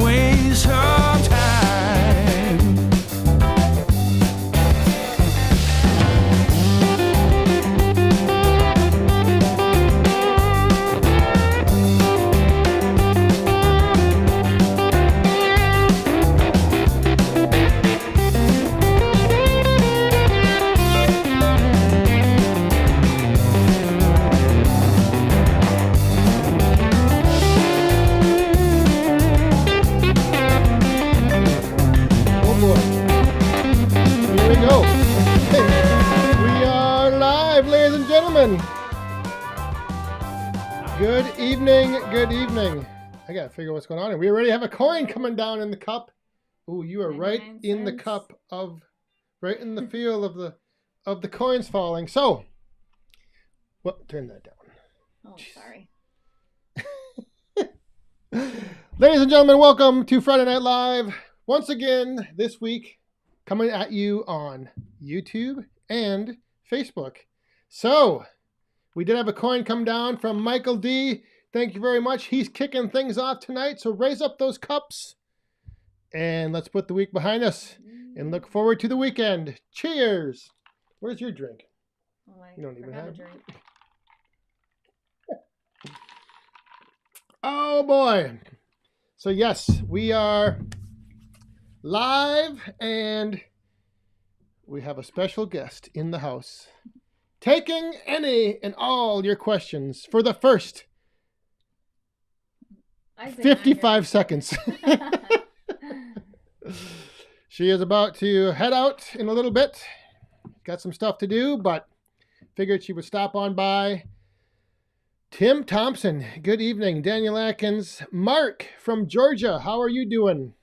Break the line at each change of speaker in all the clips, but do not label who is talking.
waste of time.
Good evening. I gotta figure what's going on here. We already have a coin coming down in the cup. Oh, you are right in the cup of, right in the feel of the coins falling. So, what? Turn that down.
Oh, sorry.
Ladies and gentlemen, welcome to Friday Night Live. Once again, this week, coming at you on YouTube and Facebook. So, we did have a coin come down from Michael D. Thank you very much. He's kicking things off tonight, so raise up those cups. And let's put the week behind us and look forward to the weekend. Cheers. Where's your drink?
Oh,
you don't even have
a drink.
Oh, boy. So, yes, we are live, and we have a special guest in the house, taking any and all your questions for the first 55 seconds. She is about to head out in a little bit. Got some stuff to do, but figured she would stop on by. Tim Thompson, good evening. Daniel Atkins. Mark from Georgia, how are you doing?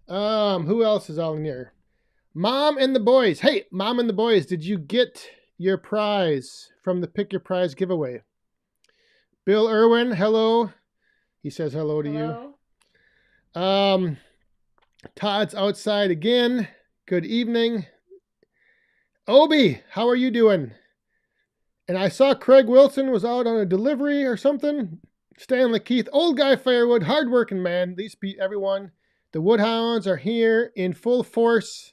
Who else is all in here? Mom and the boys. Hey, Mom and the boys, did you get your prize from the Pick Your Prize giveaway? Bill Irwin, hello. He says hello to you. Todd's outside again. Good evening. Obi, how are you doing? And I saw Craig Wilson was out on a delivery or something. Stanley Keith, old guy Firewood, hardworking man. These beat everyone. The Woodhounds are here in full force.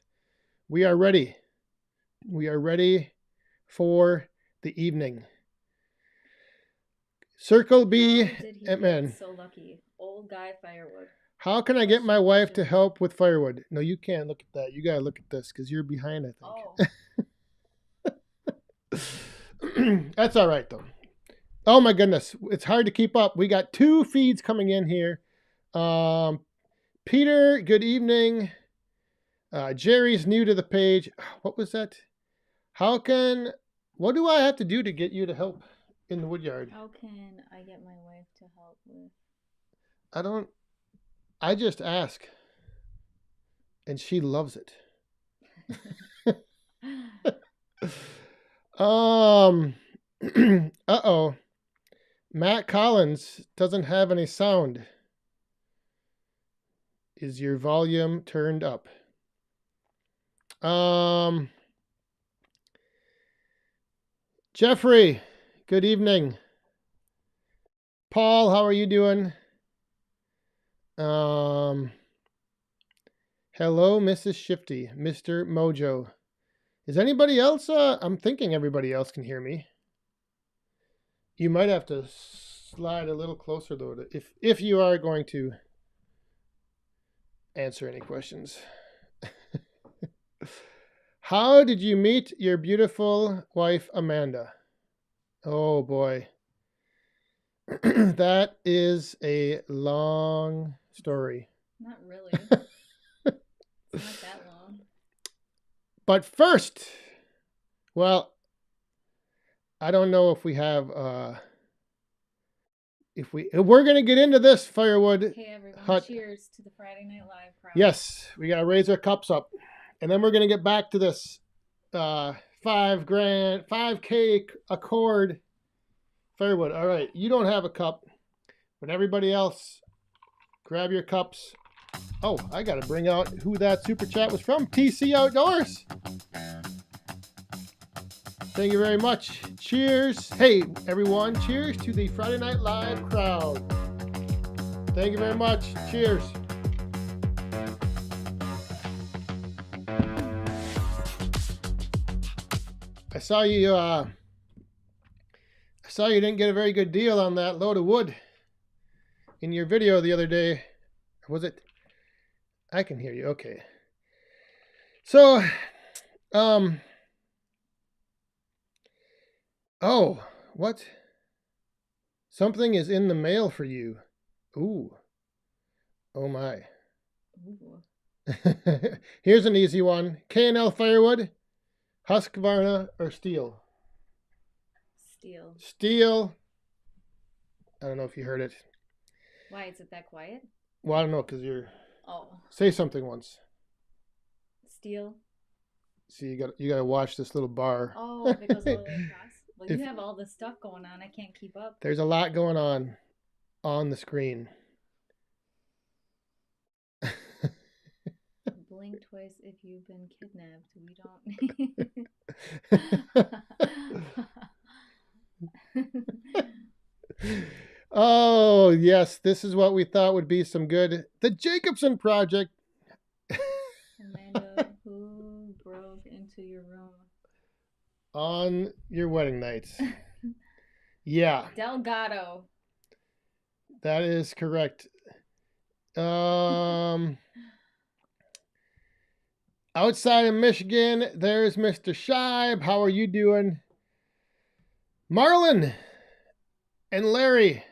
We are ready. We are ready for the evening. Circle B, man.
So lucky. Old guy Firewood.
How can I get my wife to help with Firewood? No, you can't look at that. You got to look at this because you're behind, I think. That's all right, though. Oh, my goodness. It's hard to keep up. We got 2 feeds coming in here. Peter, good evening. Jerry's new to the page. What was that? What do I have to do to get you to help in the woodyard?
How can I get my wife to help with?
I just ask. And she loves it. Uh-oh. Matt Collins doesn't have any sound. Is your volume turned up? Jeffrey, good evening. Paul, how are you doing? Hello, Mrs. Shifty, Mr. Mojo. Is anybody else? I'm thinking everybody else can hear me. You might have to slide a little closer, though, if you are going to answer any questions. How did you meet your beautiful wife, Amanda? Oh, boy. That is a long story.
Not really. It's not that long.
But first, well, I don't know if we have, if we're going to get into this, Firewood.
Okay, everyone, cheers to the Friday Night Live crowd.
Yes, we got to raise our cups up. And then we're going to get back to this $5K Accord Firewood. All right, you don't have a cup, but everybody else, grab your cups. Oh, I got to bring out who that super chat was from. TC Outdoors. Thank you very much. Cheers. Hey, everyone, cheers to the Friday Night Live crowd. Thank you very much. Cheers. saw you. I saw you didn't get a very good deal on that load of wood in your video the other day. Was it? I can hear you. Okay. So, oh, what? Something is in the mail for you. Ooh. Oh my.
Ooh.
Here's an easy one. K&L Firewood, Husqvarna, or Steel?
Steel.
Steel. I don't know if you heard it.
Why is it that quiet?
Well, I don't know, because you're...
Oh.
Say something once.
Steel.
See, you got to watch this little bar.
Oh, because all the way across. Well,
If-
you have all this stuff going on. I can't keep up.
There's a lot going on the screen.
Blink twice if you've been kidnapped. We don't.
Oh, yes, this is what we thought would be some good. The Jacobson Project.
Amanda, who broke into your room?
On your wedding night. Yeah,
Delgado.
that is correct. Outside of Michigan, there's Mr. Scheib. How are you doing? Marlon and Larry.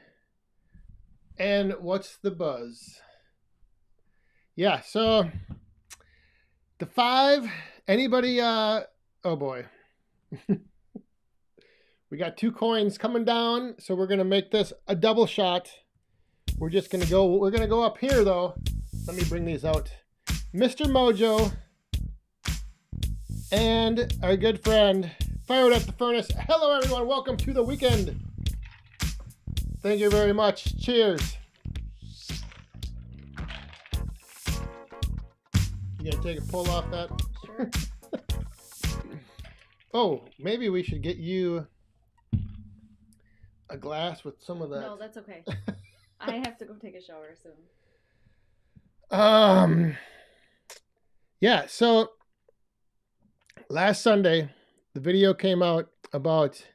And what's the buzz? Yeah, so the 5, anybody, oh boy. We got 2 coins coming down, so we're going to make this a double shot. We're going to go up here though. Let me bring these out. Mr. Mojo and our good friend Firewood at the Furnace. Hello everyone, welcome to the weekend. Thank you very much. Cheers. You gonna take a pull off that?
Sure.
Oh, maybe we should get you a glass with some of that.
No, that's okay. I have to go take a shower soon.
Yeah, so last Sunday, the video came out about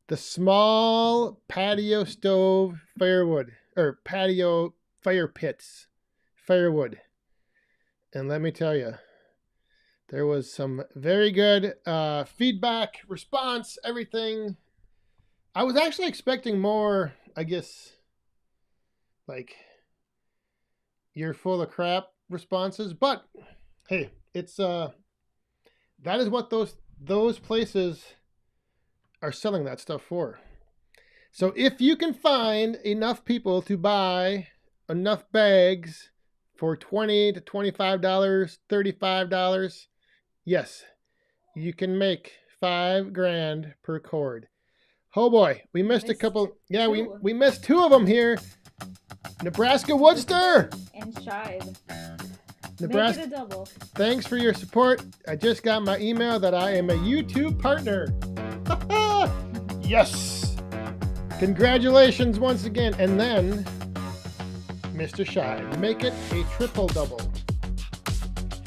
the small patio stove firewood, or patio fire pits, firewood. And let me tell you, there was some very good feedback, response, everything. I was actually expecting more, I guess, like, you're full of crap responses. But, hey, it's, that is what those places are selling that stuff for. So if you can find enough people to buy enough bags for $20 to $25, $35, yes, you can make $5,000 per cord. Oh boy, we missed a couple. Yeah, we missed 2 of them here. Nebraska Woodster.
And Shive.
Nebraska.
Make it a double.
Thanks for your support. I just got my email that I am a YouTube partner. Yes. Congratulations once again. And then, Mr. Shy, make it a triple double.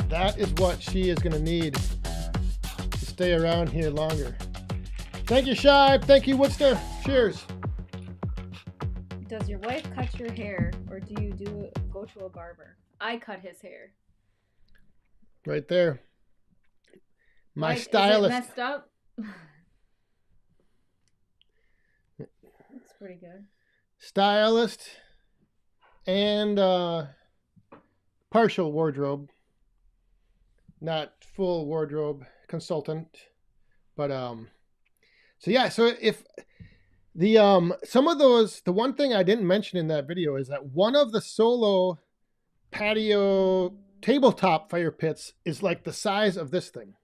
That is what she is going to need to stay around here longer. Thank you, Shy. Thank you, Woodster. Cheers.
Does your wife cut your hair, or do you go to a barber? I cut his hair.
Right there. My
Like,
stylist.
Is it messed up? That's pretty good.
Stylist and partial wardrobe. Not full wardrobe consultant. But so yeah, so if the some of those, the one thing I didn't mention in that video is that one of the solo patio tabletop fire pits is like the size of this thing.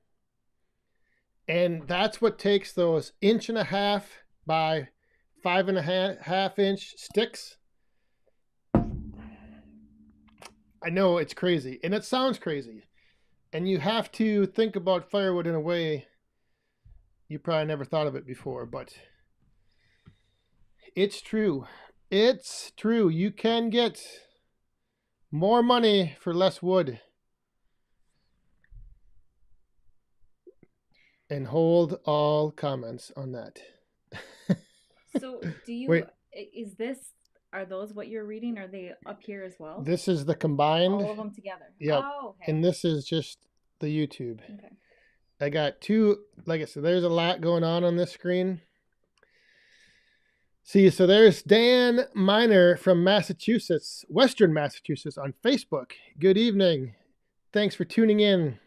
And that's what takes those 1.5 by 5.5 inch sticks. I know it's crazy, and it sounds crazy. And you have to think about firewood in a way you probably never thought of it before, but it's true. It's true. You can get more money for less wood. and hold all comments on that.
So do you?
Wait.
Are those what you're reading? Are they up here as well?
This is the combined.
All of them together.
Yep.
Oh, okay.
And this is just the YouTube.
Okay.
I got two, like I said, there's a lot going on this screen. See, so there's Dan Miner from Massachusetts, Western Massachusetts on Facebook. Good evening. Thanks for tuning in.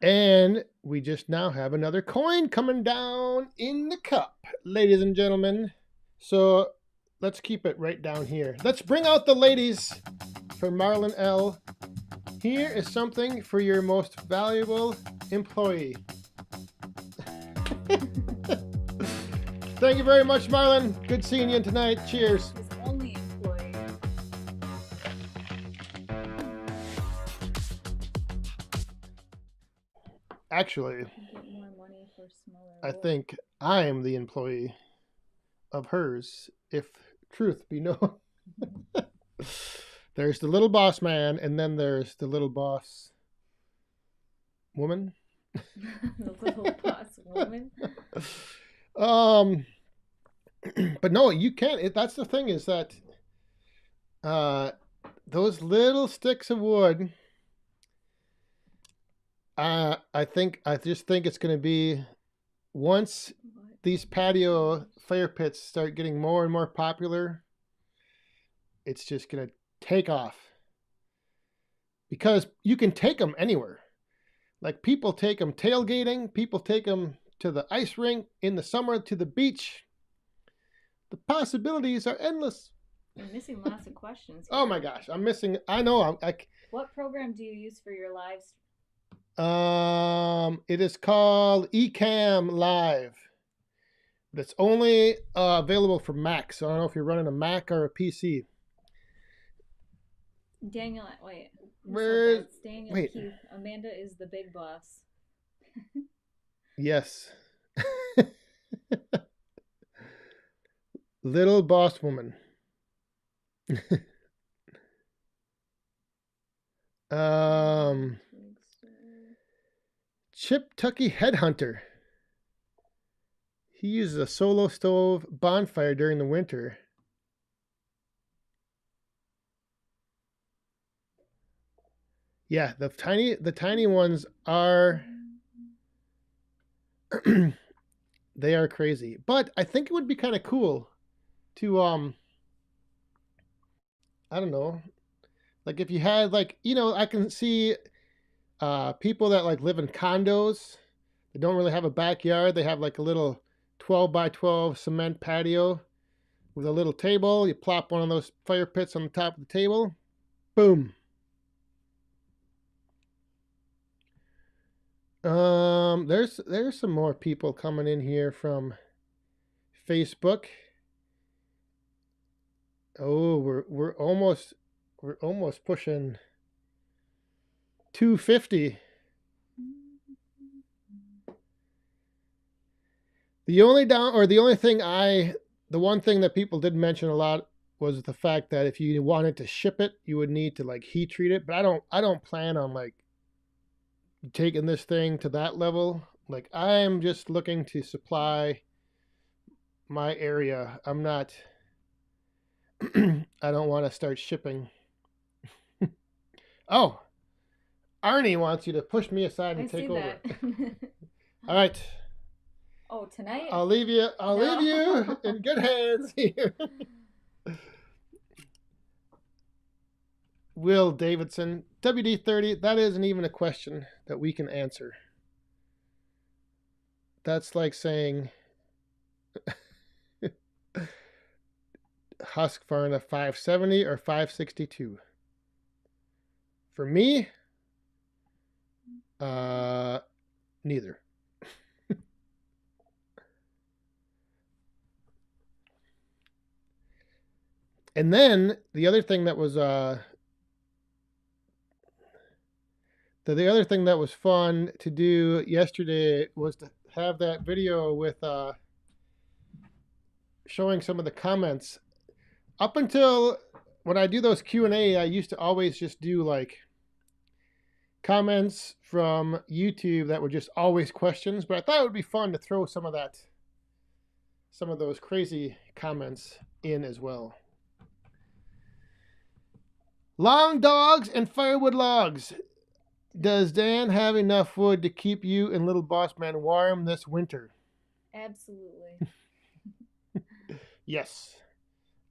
And we just now have another coin coming down in the cup, ladies and gentlemen. So let's keep it right down here. Let's bring out the ladies for Marlon L. Here is something for your most valuable employee. Thank you very much, Marlon. Good seeing you tonight. Cheers.
His only employee.
Actually,
Get more money for smaller
I
roles.
think I am the employee of hers, if truth be known. There's the little boss man, and then there's the little boss woman.
The little boss woman.
But no, you can't. That's the thing, is that those little sticks of wood, I just think it's going to be, once
What?
these patio fire pits start getting more and more popular, it's just going to take off. Because you can take them anywhere. Like, people take them tailgating, people take them to the ice rink, in the summer to the beach. The possibilities are endless.
You're missing lots of questions.
Oh
here.
my gosh, I'm missing. I know.
What program do you use for your lives?
It is called Ecamm Live, but it's only available for Mac. So I don't know if you're running a Mac or a PC.
Daniel, wait. who said
Where-
that? It's Daniel
wait.
Keith. Amanda is the big boss.
Yes. Little boss woman. Chip Tucky Headhunter. He uses a solo stove bonfire during the winter. Yeah, the tiny ones are they are crazy. But I think it would be kind of cool to I don't know. Like, if you had, like, I can see people that like live in condos. They don't really have a backyard. They have like a little 12 by 12 cement patio with a little table. You plop one of those fire pits on the top of the table. Boom. There's some more people coming in here from Facebook. Oh, we're almost pushing 250. The one thing that people did mention a lot was the fact that if you wanted to ship it, you would need to like heat treat it. But I don't plan on like taking this thing to that level. Like, I'm just looking to supply my area. I'm not I don't want to start shipping. Oh, Arnie wants you to push me aside and
I
take
see
over.
that.
All right.
Oh, tonight?
I'll leave you in good hands here. Will Davidson, WD-30, that isn't even a question that we can answer. That's like saying Husqvarna 570 or 562. For me, neither. And then the other thing that was fun to do yesterday was to have that video with showing some of the comments. Up until when I do those Q&A, I used to always just do like comments from YouTube that were just always questions, but I thought it would be fun to throw some of those crazy comments in as well. Long dogs and firewood logs. Does Dan have enough wood to keep you and Little Boss Man warm this winter?
Absolutely.
Yes.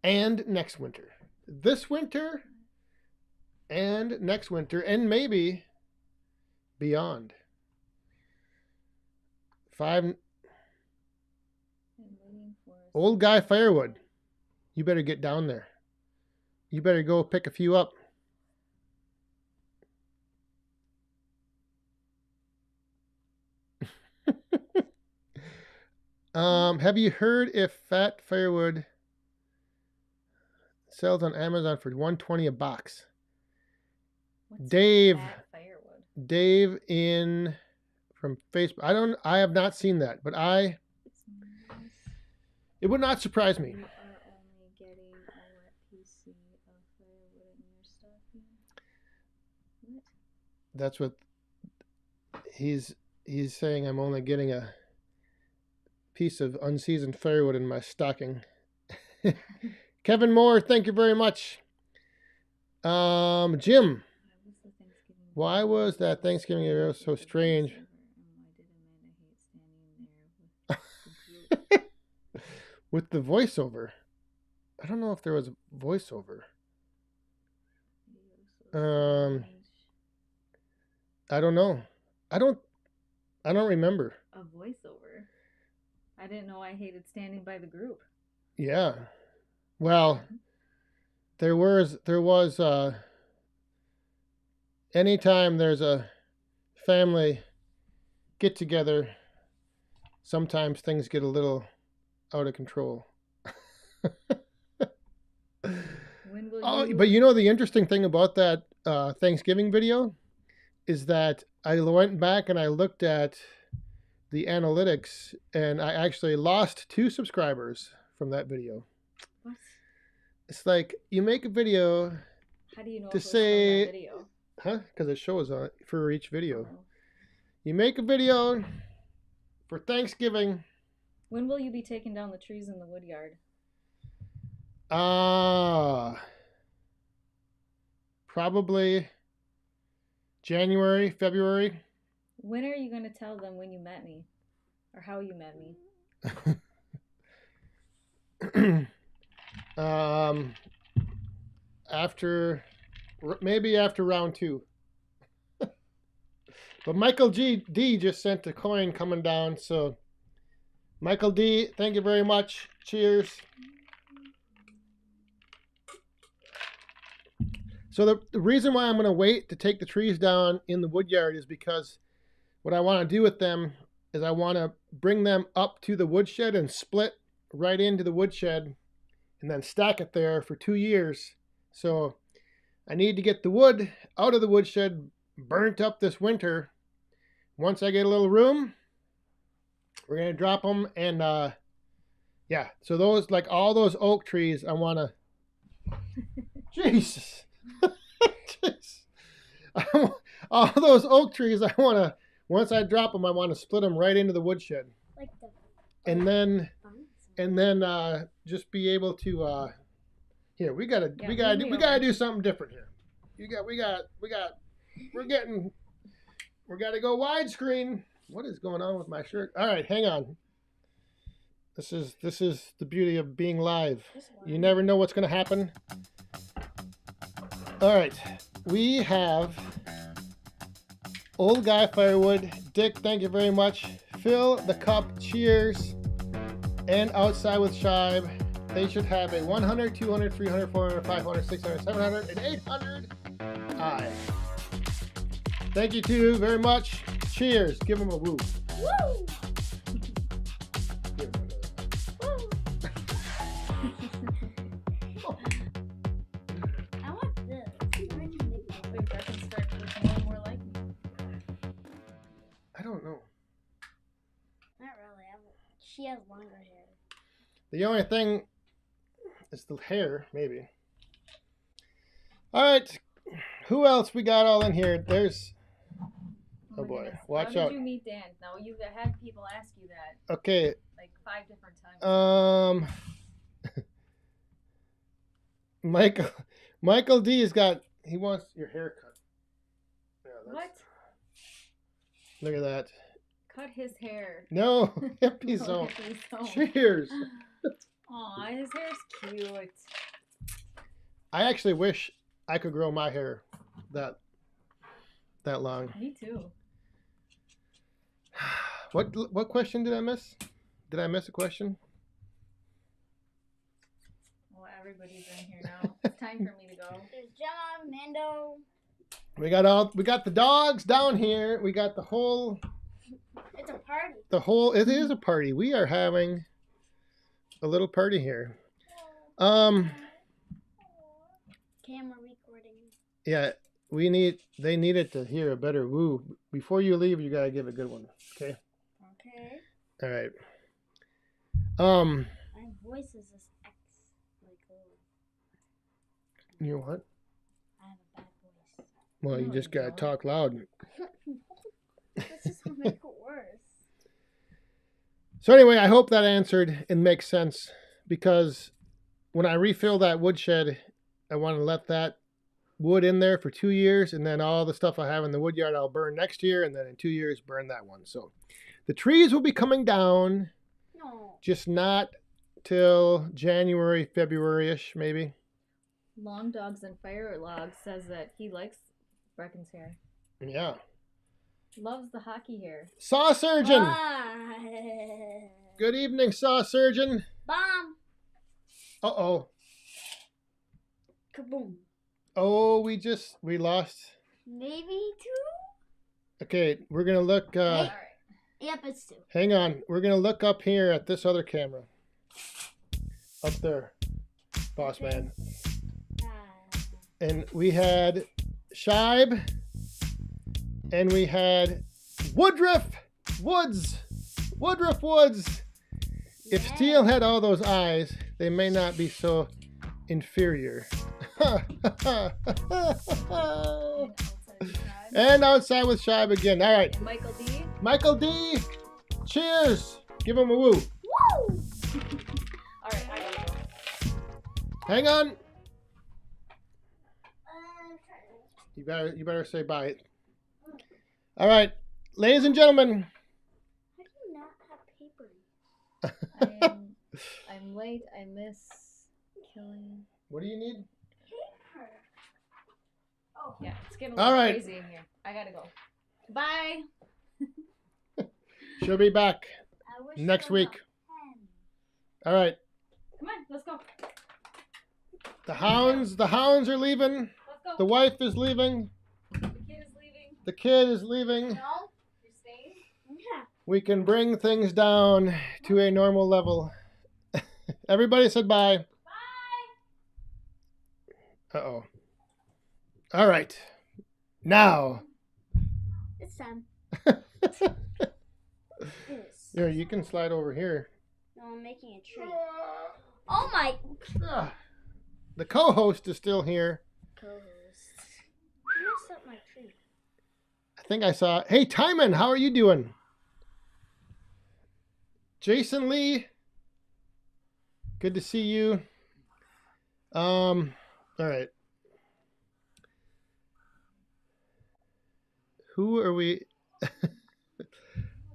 And next winter. This winter and next winter, and maybe beyond. Old guy firewood. You better get down there. You better go pick a few up. Have you heard if fat firewood sells on Amazon for $120 a box?
What's
Dave.
fat firewood?
Dave from Facebook. I have not seen that, but it would not surprise me.
You are only getting a wet piece of firewood in your stocking. What?
That's what he's saying. I'm only getting a piece of unseasoned firewood in my stocking. Kevin Moore, thank you very much. Jim, why was that Thanksgiving era so strange? With the voiceover. I don't know if there was a voiceover. I don't know. I don't remember.
A voiceover? I didn't know I hated standing by the group.
Yeah. Well, there was anytime there's a family get together, sometimes things get a little out of control.
When will
But you know the interesting thing about that Thanksgiving video is that I went back and I looked at the analytics, and I actually lost 2 subscribers from that video.
What?
It's like you make a video.
How do you know
to
if it was
say,
from that video?
Huh? Because it shows on for each video.
Oh.
You make a video for Thanksgiving.
When will you be taking down the trees in the wood yard?
Probably January, February.
When are you going to tell them when you met me? Or how you met me? Maybe after round 2. But Michael D just sent a coin coming down, so Michael D, thank you very much. Cheers. So the reason why I'm going to wait to take the trees down in the wood yard is because what I want to do with them is I want to bring them up to the woodshed and split right into the woodshed and then stack it there for 2 years. So I need to get the wood out of the woodshed, burnt up this winter. Once I get a little room, we're going to drop them. And yeah, so those, like all those oak trees, I want to, Jesus. All those oak trees, I want to, once I drop them, I want to split them right into the woodshed.
Like the
and then just be able to here, we gotta do something different here. We gotta go widescreen. What is going on with my shirt? All right, hang on. This is the beauty of being live. You never know what's gonna happen. All right, we have Old Guy Firewood. Dick, thank you very much. Fill the cup, cheers. And Outside with Shibe. They should have a 100, 200, 300, 400, 500, 600, 700, and 800 high. Thank you two very much. Cheers. Give them a woo.
woo.
Give them
Woo. I want this.
Wait, that can start looking more like me.
I don't know.
Not really. She has longer hair.
The only thing is the hair, maybe. All right. Who else we got all in here? There's Oh boy,
goodness.
watch
How
out.
did you meet Dan? No, you've had people ask you that
Okay.
like 5 different times.
Michael D has got. He wants your haircut. Yeah,
What?
Look at that.
Cut his hair.
No, hippie
No,
zone.
hippie zone.
Cheers.
Aw, his hair's cute.
I actually wish I could grow my hair that long.
Me too.
What question did I miss? Did I miss a question?
Well, everybody's in here now. It's time for me to go.
There's Gemma, Mando.
We got the dogs down here. We got the whole.
It's a party.
It is a party. We are having a little party here.
Camera recording.
Yeah, they needed to hear a better woo. Before you leave, you gotta give a good one. Okay?
Okay.
All right.
My voice is this X. Like,
You what?
I have a bad voice.
Well, you
No,
just
you
gotta
don't.
talk loud.
This just will make it worse.
So anyway, I hope that answered and makes sense, because when I refill that woodshed, I want to let that wood in there for 2 years, and then all the stuff I have in the wood yard I'll burn next year, and then in 2 years burn that one. So the trees will be coming down,
No.
just not till January, February-ish maybe.
Long Dogs and Fire Logs says that he likes Brecken's hair.
Yeah.
Loves the hockey hair.
Saw Surgeon!
Bye.
Good evening, Saw Surgeon.
Bomb.
Uh-oh.
Kaboom.
Oh, we lost.
Maybe 2?
Okay, we're going to look...
All right.
Yep, it's 2.
Hang on. We're going to look up here at this other camera. Up there. Boss man. And we had Shibe. And we had Woodruff Woods. Woodruff Woods. If
Yeah.
Steel had all those eyes, they may not be so inferior.
And outside
And outside
with Todd.
with Shibe again. All right.
And Michael D.
Michael D. Cheers. Give him a woo.
Woo!
All right, I gotta go.
Hang on.
I'm trying.
You better say bye. All right, ladies and gentlemen.
How do you not have paper?
I'm late. I miss killing.
What do you need?
Paper. Oh.
Yeah, it's getting a
All
little
right.
crazy in here. I gotta go. Bye.
She'll be back
I wish
next
there was a
week.
pen.
All right.
Come on, let's go.
The hounds are leaving.
Let's go.
The wife is leaving.
The kid is leaving.
The kid is leaving.
No?
You're staying.
Yeah.
We can bring things down to a normal level. Everybody said bye.
Bye.
Uh-oh. All right. Now.
It's time. Yes.
Here, you can slide over here.
No, I'm making a tree. Oh my
Ah. The co-host is still here.
co-host. You messed up my tree.
I think I saw. Hey, Timon, how are you doing? Jason Lee, good to see you. All right. Who are we?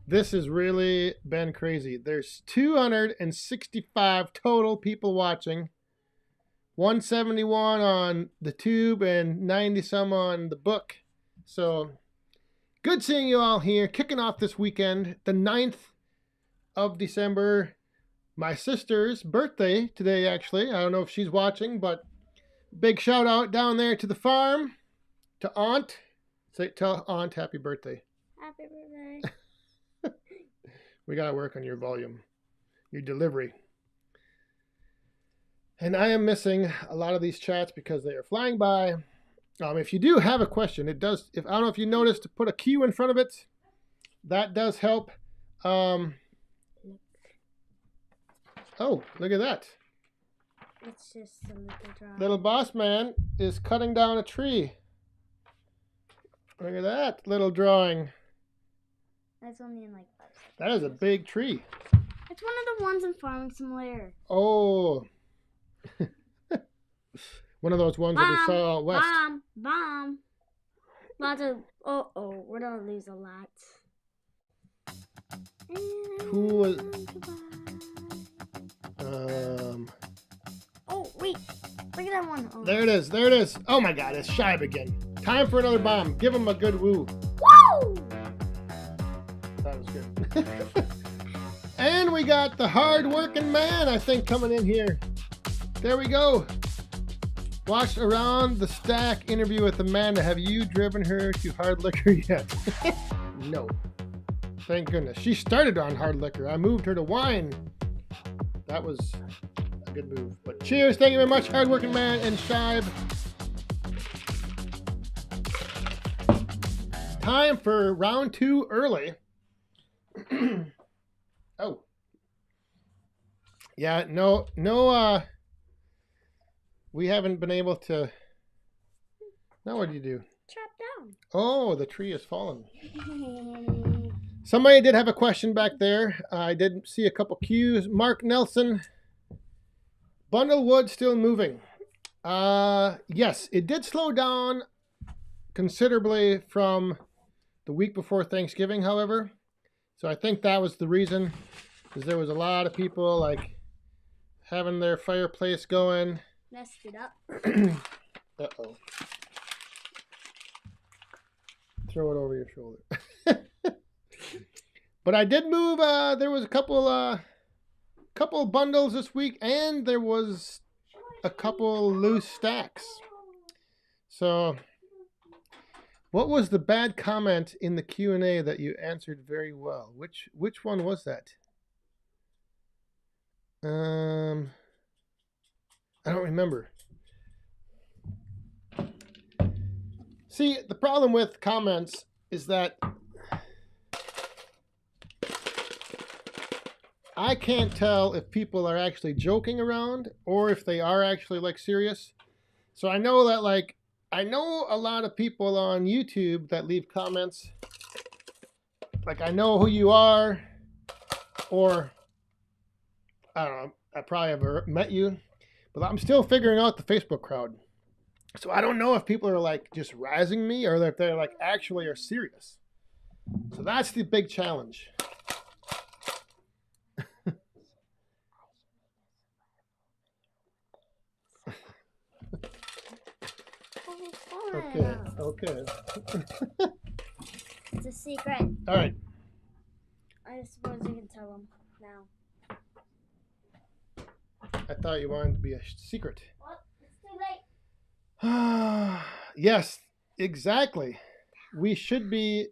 This has really been crazy. There's 265 total people watching. 171 on the tube and 90 some on the book. So good seeing you all here. Kicking off this weekend, the 9th of December. My sister's birthday today, actually. I don't know if she's watching, but big shout out down there to the farm, to Aunt. Tell Aunt happy birthday.
Happy birthday.
We got to work on your volume, your delivery. And I am missing a lot of these chats because they are flying by. If you do have a question, it does. I don't know if you noticed to put a Q in front of it. That does help. Oh, look at that.
It's just a little drawing.
Little boss man is cutting down a tree. Look at that little drawing.
That's only in like 5 seconds.
That is a big tree.
It's one of the ones in Farming Simulator.
Oh. One of those ones that we saw out west.
Bomb. Lots of. We're gonna lose a lot.
Who was?
Oh wait, look at that one. Oh.
There it is. There it is. Oh my God, it's Shive again. Time for another bomb. Give him a good woo.
Woo!
That was good. And we got the hard-working man, I think, coming in here. There we go. Watched Around the Stack interview with Amanda. Have you driven her to hard liquor yet? No. Thank goodness. She started on hard liquor. I moved her to wine. That was a good move. But cheers. Thank you very much, hard-working man and Shive. Time for round 2 early. Oh. Yeah, no, we haven't been able to. Now what do you do?
Chop down.
Oh, the tree has fallen. Somebody did have a question back there. I did see a couple cues. Mark Nelson. Bundle wood still moving. Yes, it did slow down considerably from the week before Thanksgiving, however. So I think that was the reason, because there was a lot of people like having their fireplace going.
Messed it up.
Uh-oh. Throw it over your shoulder. But I did move. There was a couple bundles this week, and there was a couple loose stacks. So, what was the bad comment in the Q&A that you answered very well? Which one was that? I don't remember. See, the problem with comments is that I can't tell if people are actually joking around or if they are actually like serious. So I know that I know a lot of people on YouTube that leave comments like I know who you are, or I don't know, I probably have met you, but I'm still figuring out the Facebook crowd. So I don't know if people are like just razzing me or if they're like actually are serious. So that's the big challenge. Okay.
It's a secret.
All right.
I suppose you can tell them now.
I thought you wanted to be a secret.
What? It's too late.
Yes, exactly. There should be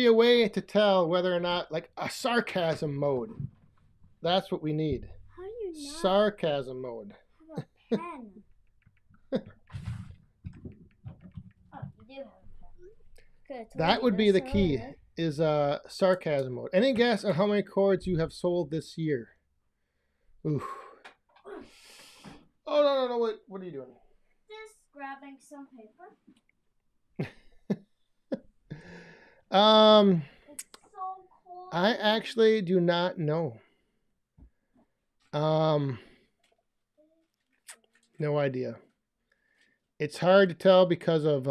a way to tell whether or not, like, a sarcasm mode. That's what we need.
How do you not
Sarcasm mode.
have a pen? Oh, you do have a pen.
That would be the key, is sarcasm mode. Any guess on how many chords you have sold this year? Ooh. Oh, no, what are you doing?
Just grabbing some paper. It's so cold.
I actually do not know. No idea. It's hard to tell because of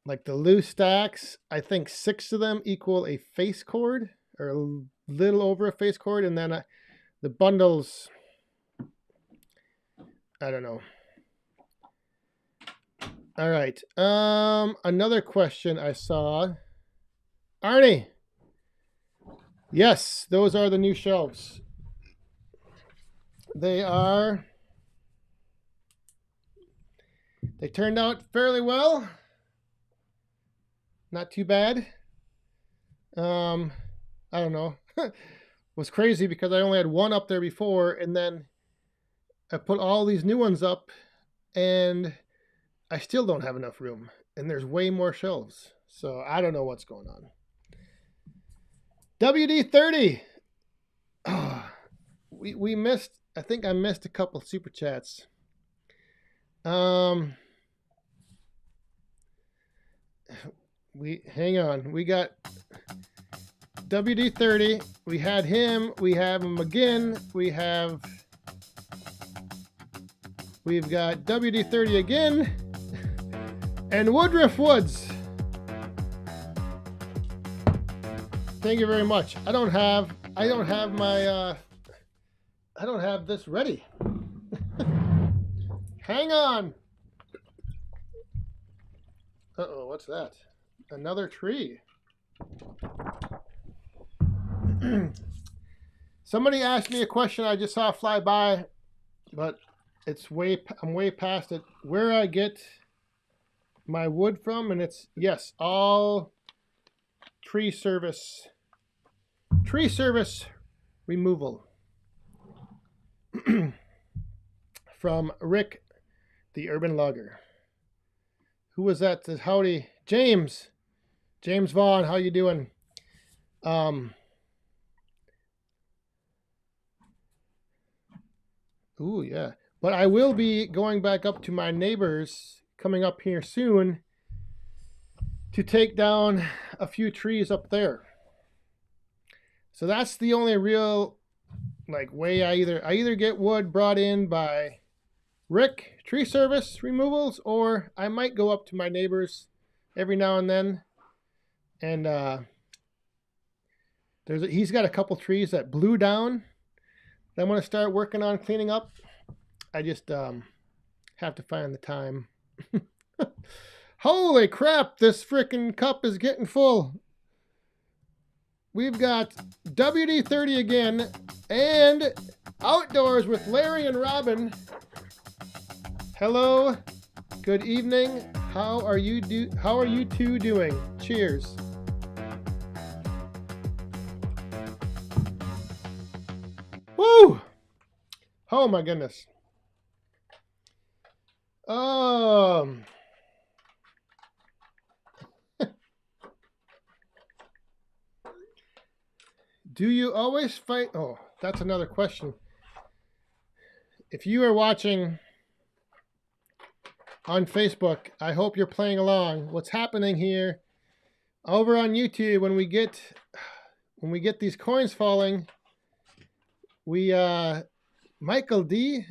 like the loose stacks. I think 6 of them equal a face chord, or a little over a face chord, and then the bundles, I don't know. All right. Another question I saw. Arnie. Yes, those are the new shelves. They turned out fairly well. Not too bad. I don't know. It was crazy because I only had one up there before, and then I put all these new ones up, and I still don't have enough room, and there's way more shelves. So I don't know what's going on. WD30. Oh, we missed, I think I missed a couple super chats. hang on. We got WD-30. We had him. We have him again. We've got WD-30 again. And Woodruff Woods. Thank you very much. I don't have this ready. Hang on. Uh-oh, what's that? Another tree. Somebody asked me a question I just saw fly by, but I'm way past it. Where I get my wood from, and it's, yes, all tree service removal from Rick, the urban logger. Who was that? Says howdy, James Vaughn. How you doing? Ooh, yeah. But I will be going back up to my neighbors coming up here soon to take down a few trees up there. So that's the only real way I either get wood brought in by Rick Tree Service Removals, or I might go up to my neighbors every now and then. And he's got a couple trees that blew down that I'm going to start working on cleaning up. I just have to find the time. Holy crap, this freaking cup is getting full. We've got WD-30 again and Outdoors with Larry and Robin. Hello, good evening. How are you two doing? Cheers. Woo! Oh my goodness. Do you always fight? Oh, that's another question. If you are watching on Facebook, I hope you're playing along. What's happening here over on YouTube, when we get these coins falling, Michael D,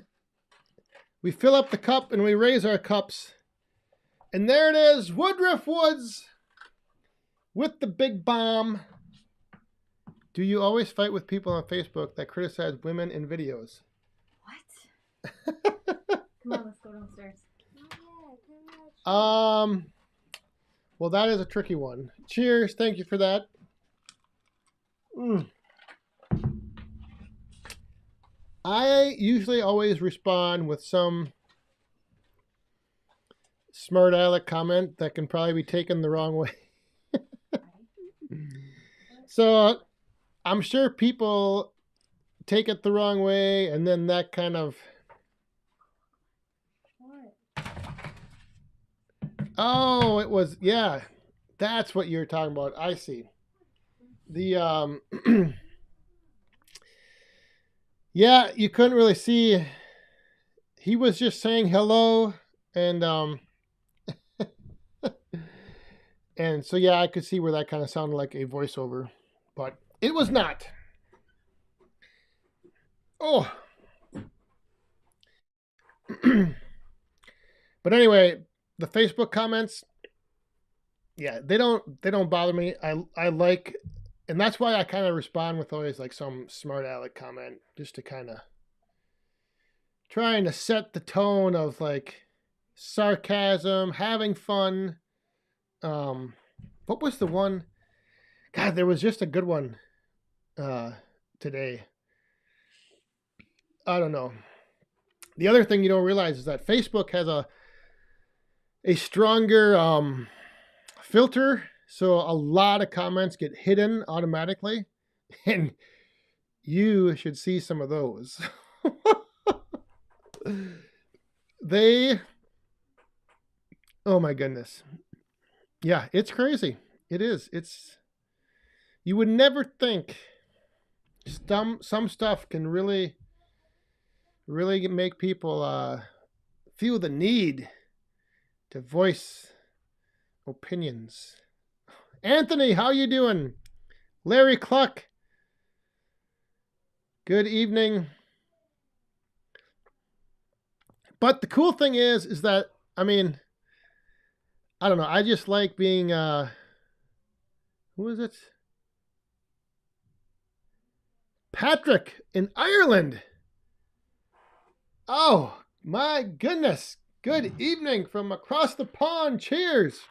we fill up the cup and we raise our cups. And there it is, Woodruff Woods with the big bomb. Do you always fight with people on Facebook that criticize women in videos?
What? Come on, let's go downstairs.
Well, that is a tricky one. Cheers. Thank you for that. I usually always respond with some smart aleck comment that can probably be taken the wrong way. So I'm sure people take it the wrong way, and then that kind of... Oh, it was, yeah. That's what you're talking about. I see. The, yeah, you couldn't really see. He was just saying hello, and, and so, yeah, I could see where that kind of sounded like a voiceover, but it was not. Oh. But anyway, the Facebook comments, yeah, they don't bother me. I like, and that's why I kind of respond with always like some smart aleck comment, just to kind of trying to set the tone of like sarcasm, having fun. What was the one? God, there was just a good one today. I don't know. The other thing you don't realize is that Facebook has a stronger filter, so a lot of comments get hidden automatically, and you should see some of those. Oh my goodness. Yeah, it's crazy. It is. You would never think some stuff can really make people feel the need to voice opinions. Anthony, how you doing? Larry Cluck, good evening. But the cool thing is that, I mean, I don't know. I just like being, who is it? Patrick in Ireland. Oh, my goodness. Good evening from across the pond. Cheers.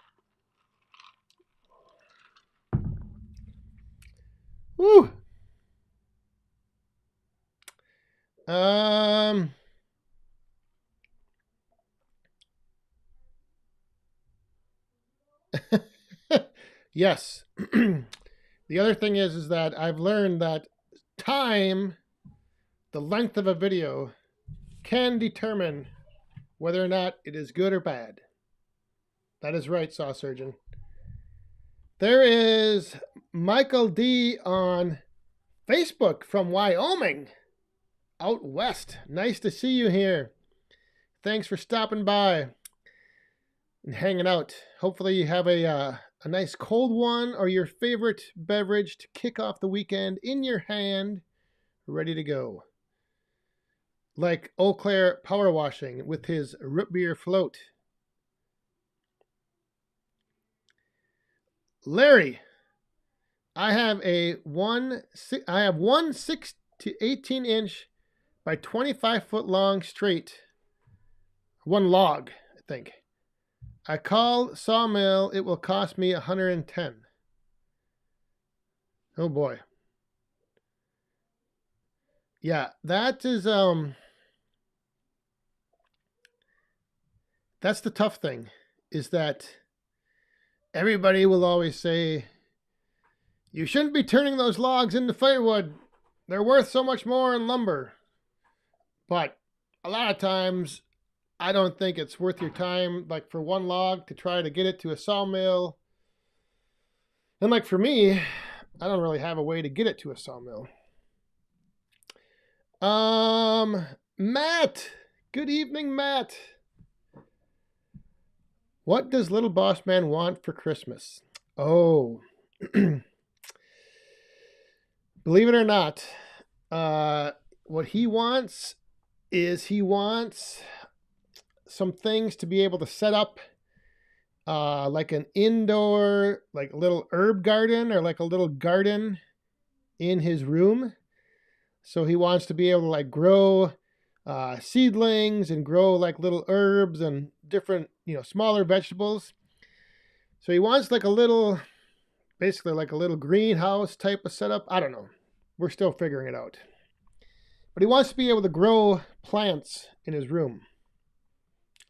Woo. Yes. The other thing is that I've learned that time, the length of a video, can determine whether or not it is good or bad. That is right, Saw Surgeon. There is Michael D on Facebook from Wyoming, out west. Nice to see you here. Thanks for stopping by and hanging out. Hopefully you have a nice cold one or your favorite beverage to kick off the weekend in your hand, ready to go. Like Eau Claire power washing with his root beer float. Larry, I have one 6 to 18 inch by 25 foot long straight. One log, I think. I call sawmill, it will cost me 110. Oh boy. Yeah, that is that's the tough thing, is that everybody will always say, you shouldn't be turning those logs into firewood. They're worth so much more in lumber. But a lot of times, I don't think it's worth your time, like for one log, to try to get it to a sawmill. And like for me, I don't really have a way to get it to a sawmill. Matt. Good evening, Matt. What does Little Boss Man want for Christmas? Oh. Believe it or not, what he wants is he wants some things to be able to set up like an indoor, like a little herb garden or like a little garden in his room. So he wants to be able to like grow seedlings and grow like little herbs and different, smaller vegetables. So he wants like a little, basically like a little greenhouse type of setup. I don't know. We're still figuring it out. But he wants to be able to grow plants in his room.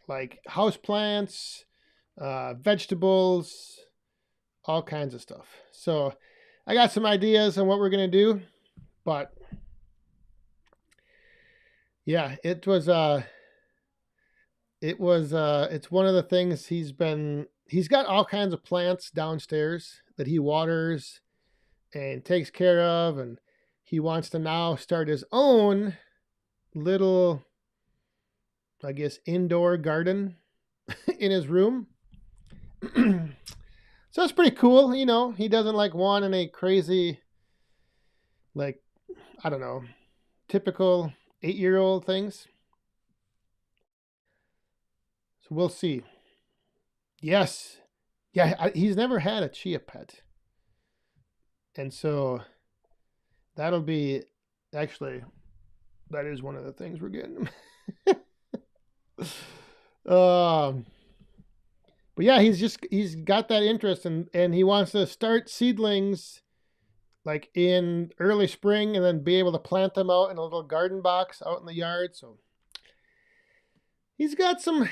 Like house plants, vegetables, all kinds of stuff. So I got some ideas on what we're going to do. But yeah, it's one of the things he's got all kinds of plants downstairs that he waters and takes care of, and he wants to now start his own little, I guess, indoor garden in his room. So it's pretty cool, he doesn't like want any crazy, like, I don't know, typical 8-year-old things. So we'll see. Yes. Yeah, he's never had a chia pet. And so that'll be, actually, that is one of the things we're getting. But yeah, he's got that interest and he wants to start seedlings like in early spring and then be able to plant them out in a little garden box out in the yard. So he's got some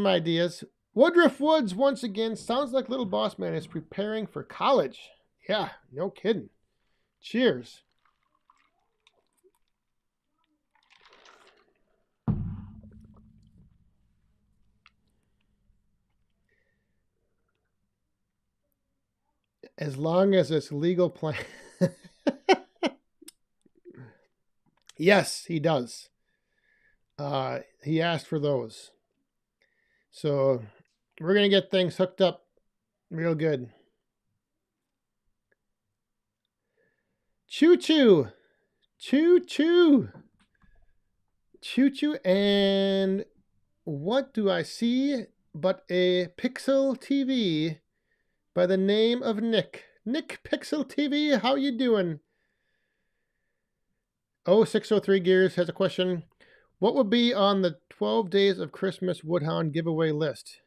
ideas. Woodruff Woods, once again, sounds like Little Boss Man is preparing for college. Yeah, no kidding. Cheers. As long as it's legal plant. Yes, he does. He asked for those. So We're going to get things hooked up real good. Choo choo. Choo choo. Choo choo. And what do I see but a Pixel TV by the name of Nick. Nick Pixel TV, how you doing? 603 Gears has a question. What would be on the 12 Days of Christmas Woodhound giveaway list?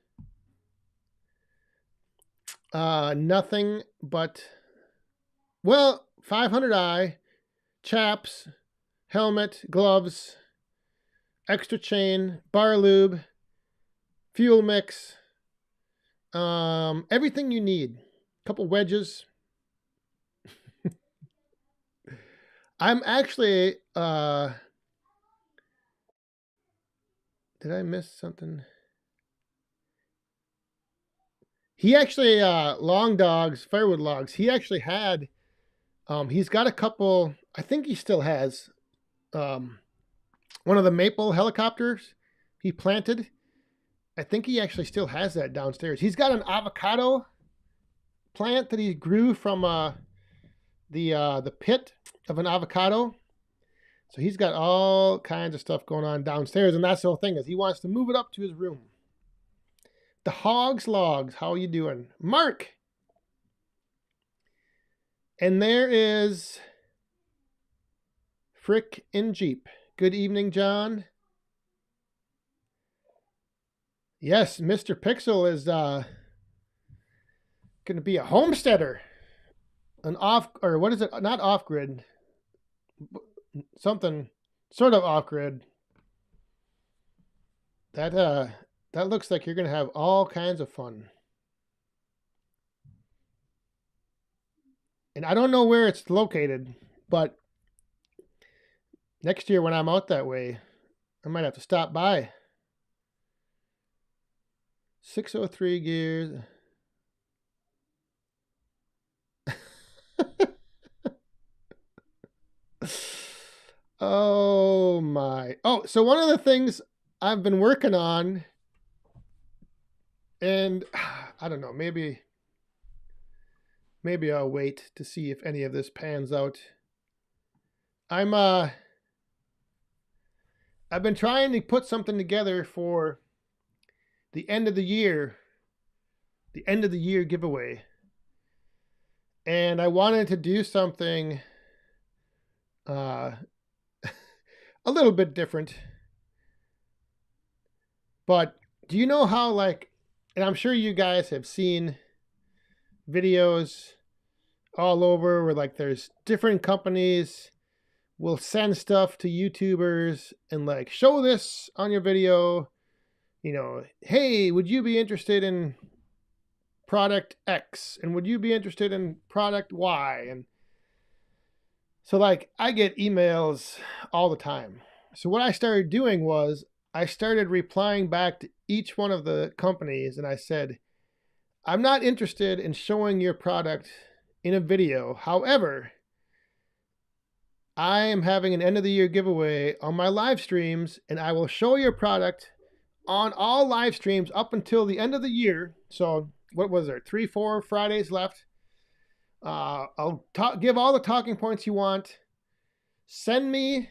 Nothing but, well, 500i, chaps, helmet, gloves, extra chain, bar lube, fuel mix, everything you need. A couple wedges. I'm actually, did I miss something? He actually, Long Dogs, Firewood Logs, he actually had, he's got a couple, I think he still has, one of the maple helicopters he planted. I think he actually still has that downstairs. He's got an avocado plant that he grew from the pit of an avocado. So he's got all kinds of stuff going on downstairs, and that's the whole thing, is he wants to move it up to his room. The Hogs Logs, how are you doing? Mark! And there is Frick in Jeep. Good evening, John. Yes, Mr. Pixel is going to be a homesteader. An off, or what is it? Not off-grid. Something sort of off-grid. That looks like you're going to have all kinds of fun. And I don't know where it's located, but next year when I'm out that way, I might have to stop by. 603 Gears. Oh my. Oh, so one of the things I've been working on, and I don't know, maybe I'll wait to see if any of this pans out. I've been trying to put something together for the end of the year giveaway. And I wanted to do something a little bit different. But do you know how, like, and I'm sure you guys have seen videos all over where, like, there's different companies will send stuff to YouTubers and, like, show this on your video. You know, hey, would you be interested in product X? And would you be interested in product Y? And so, like, I get emails all the time. So what I started doing was I started replying back to each one of the companies, and I said, I'm not interested in showing your product in a video. However, I am having an end of the year giveaway on my live streams, and I will show your product on all live streams up until the end of the year. So what was there? 3-4 Fridays left. I'll give all the talking points you want. Send me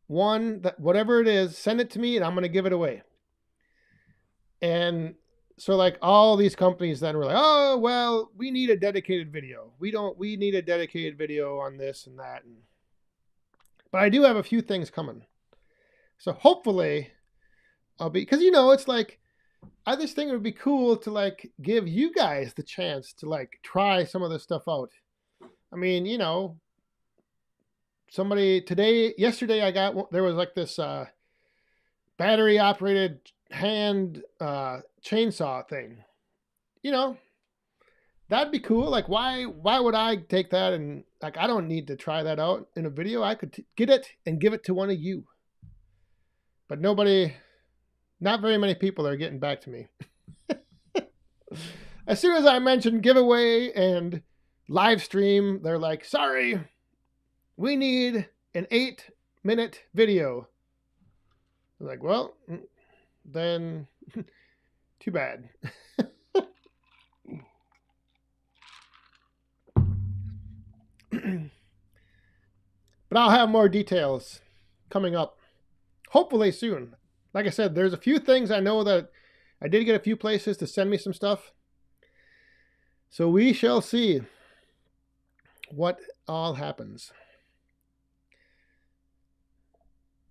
one, that whatever it is, send it to me and I'm going to give it away. And so, like, all these companies then were like, oh, well, we need a dedicated video. We need a dedicated video on this and that. But I do have a few things coming. So hopefully I'll be, because, you know, it's like, I just think it would be cool to, like, give you guys the chance to, like, try some of this stuff out. I mean, you know, yesterday there was like this battery operated hand chainsaw thing. You know, that'd be cool. Like, why would I take that and, like, I don't need to try that out in a video. I could get it and give it to one of you. But not very many people are getting back to me. As soon as I mentioned giveaway and live stream, they're like, sorry, we need an 8-minute video. I'm like, well, then Too bad. But I'll have more details coming up, hopefully soon. Like I said, there's a few things I know that I did get a few places to send me some stuff. So we shall see what all happens.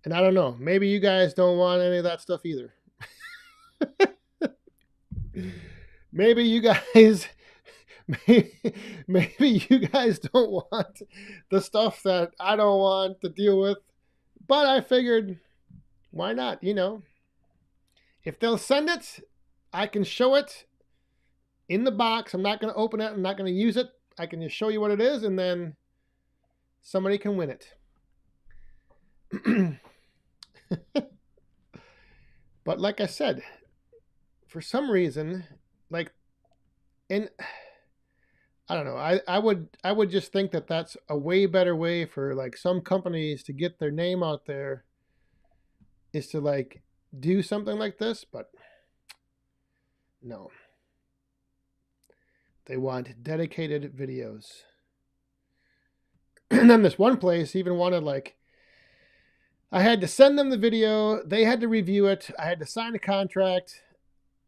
And I don't know, maybe you guys don't want any of that stuff either. Maybe you guys maybe you guys don't want the stuff that I don't want to deal with. But I figured, why not? You know, if they'll send it, I can show it in the box. I'm not going to open it. I'm not going to use it. I can just show you what it is, and then somebody can win it. But like I said, for some reason, like, and I don't know, I would just think that that's a way better way for like some companies to get their name out there, is to like do something like this, but no. They want dedicated videos. And then this one place even wanted, like, I had to send them the video, they had to review it, I had to sign a contract,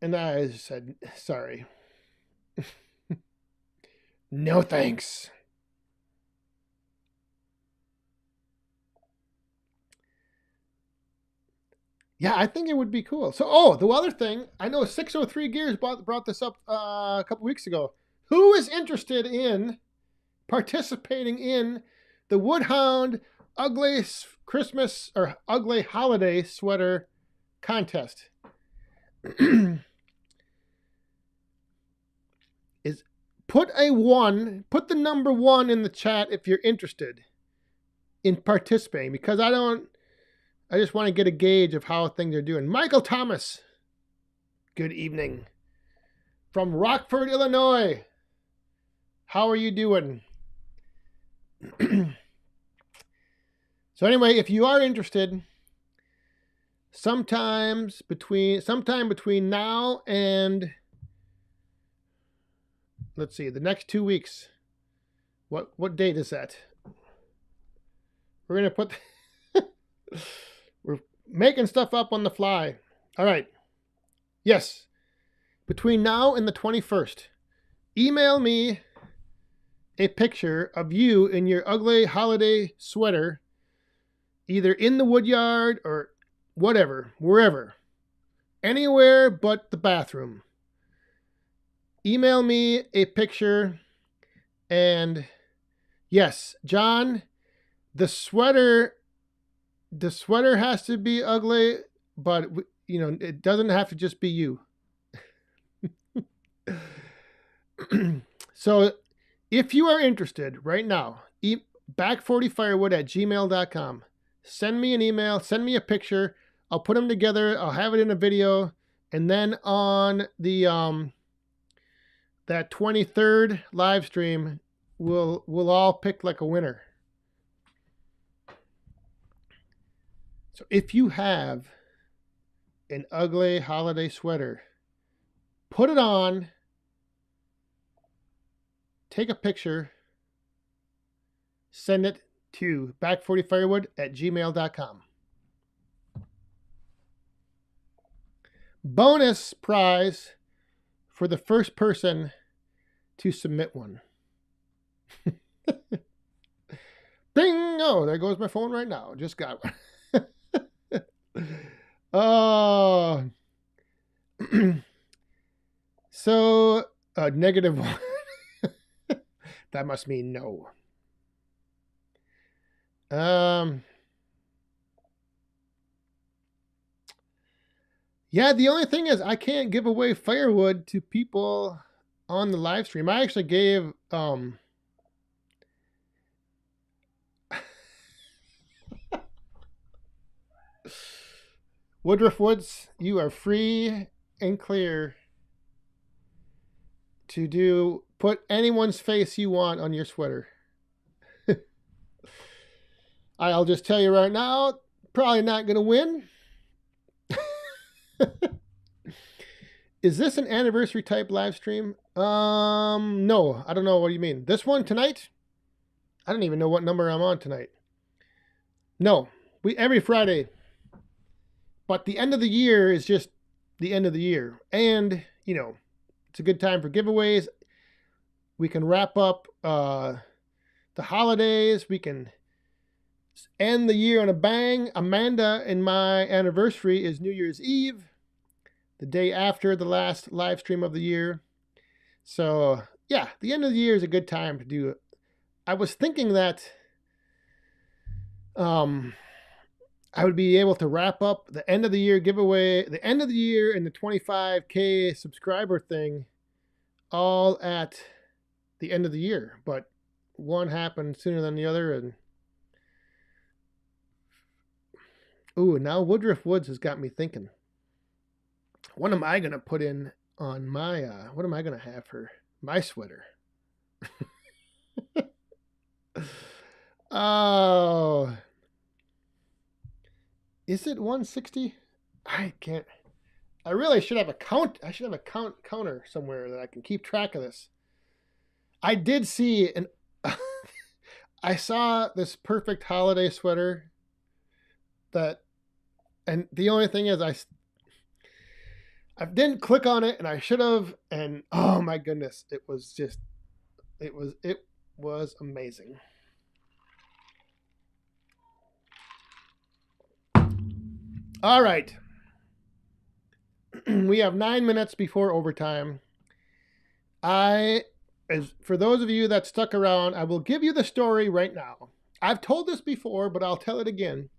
and I just said, sorry. No thanks. Yeah, I think it would be cool. So, the other thing, I know 603 Gears brought this up a couple weeks ago. Who is interested in participating in the Woodhound Ugly Christmas or Ugly Holiday Sweater Contest? Put the number 1 in the chat if you're interested in participating, because I just want to get a gauge of how things are doing. Michael Thomas, good evening. From Rockford, Illinois. How are you doing? So anyway, if you are interested, sometime between now and, let's see, the next 2 weeks. What date is that? We're going to put... We're making stuff up on the fly. All right. Yes. Between now and the 21st, email me a picture of you in your ugly holiday sweater, either in the woodyard or whatever, wherever. Anywhere but the bathroom. Email me a picture, and yes, John, the sweater has to be ugly, but you know, it doesn't have to just be you. So if you are interested right now, back40firewood@gmail.com. Send me an email, send me a picture. I'll put them together. I'll have it in a video. And then on the that 23rd live stream, we'll all pick like a winner. So if you have an ugly holiday sweater, put it on, take a picture, send it to back40firewood@gmail.com. Bonus prize for the first person to submit one. Bing! Oh, there goes my phone right now. Just got one. Oh. So, -1. That must mean no. Yeah, the only thing is I can't give away firewood to people on the live stream. I actually gave Woodruff Woods, you are free and clear to put anyone's face you want on your sweater. I'll just tell you right now, probably not going to win. Is this an anniversary type live stream? No, I don't know. What do you mean? This one tonight? I don't even know what number I'm on tonight. No, we every Friday. But the end of the year is just the end of the year. And, you know, it's a good time for giveaways. We can wrap up the holidays. We can end the year on a bang. Amanda and my anniversary is New Year's Eve, the day after the last live stream of the year. So, yeah, the end of the year is a good time to do it. I was thinking that I would be able to wrap up the end of the year giveaway, the end of the year and the 25K subscriber thing all at the end of the year. But one happened sooner than the other. And ooh, now Woodruff Woods has got me thinking. What am I going to put in on my, what am I going to have for my sweater? Oh, is it 160? I can't. I really should have a count. I should have a counter somewhere that I can keep track of this. I did see an. I saw this perfect holiday sweater. That, and the only thing is I didn't click on it, and I should have. And oh my goodness, it was amazing. All right. We have 9 minutes before overtime. For those of you that stuck around, I will give you the story right now. I've told this before, but I'll tell it again.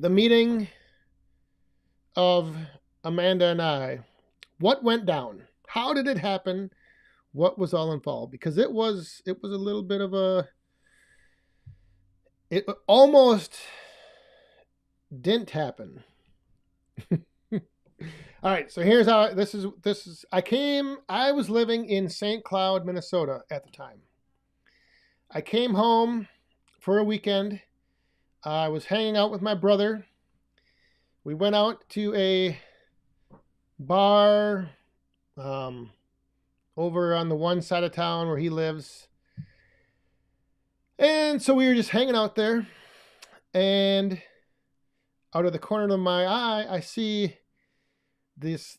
The meeting of Amanda and I. What went down? How did it happen? What was all involved? Because it was a little bit of a. It almost didn't happen. All right, so here's how this is. I was living in St. Cloud, Minnesota at the time. I came home for a weekend. I was hanging out with my brother. We went out to a bar over on the one side of town where he lives. And so we were just hanging out there, and out of the corner of my eye, I see this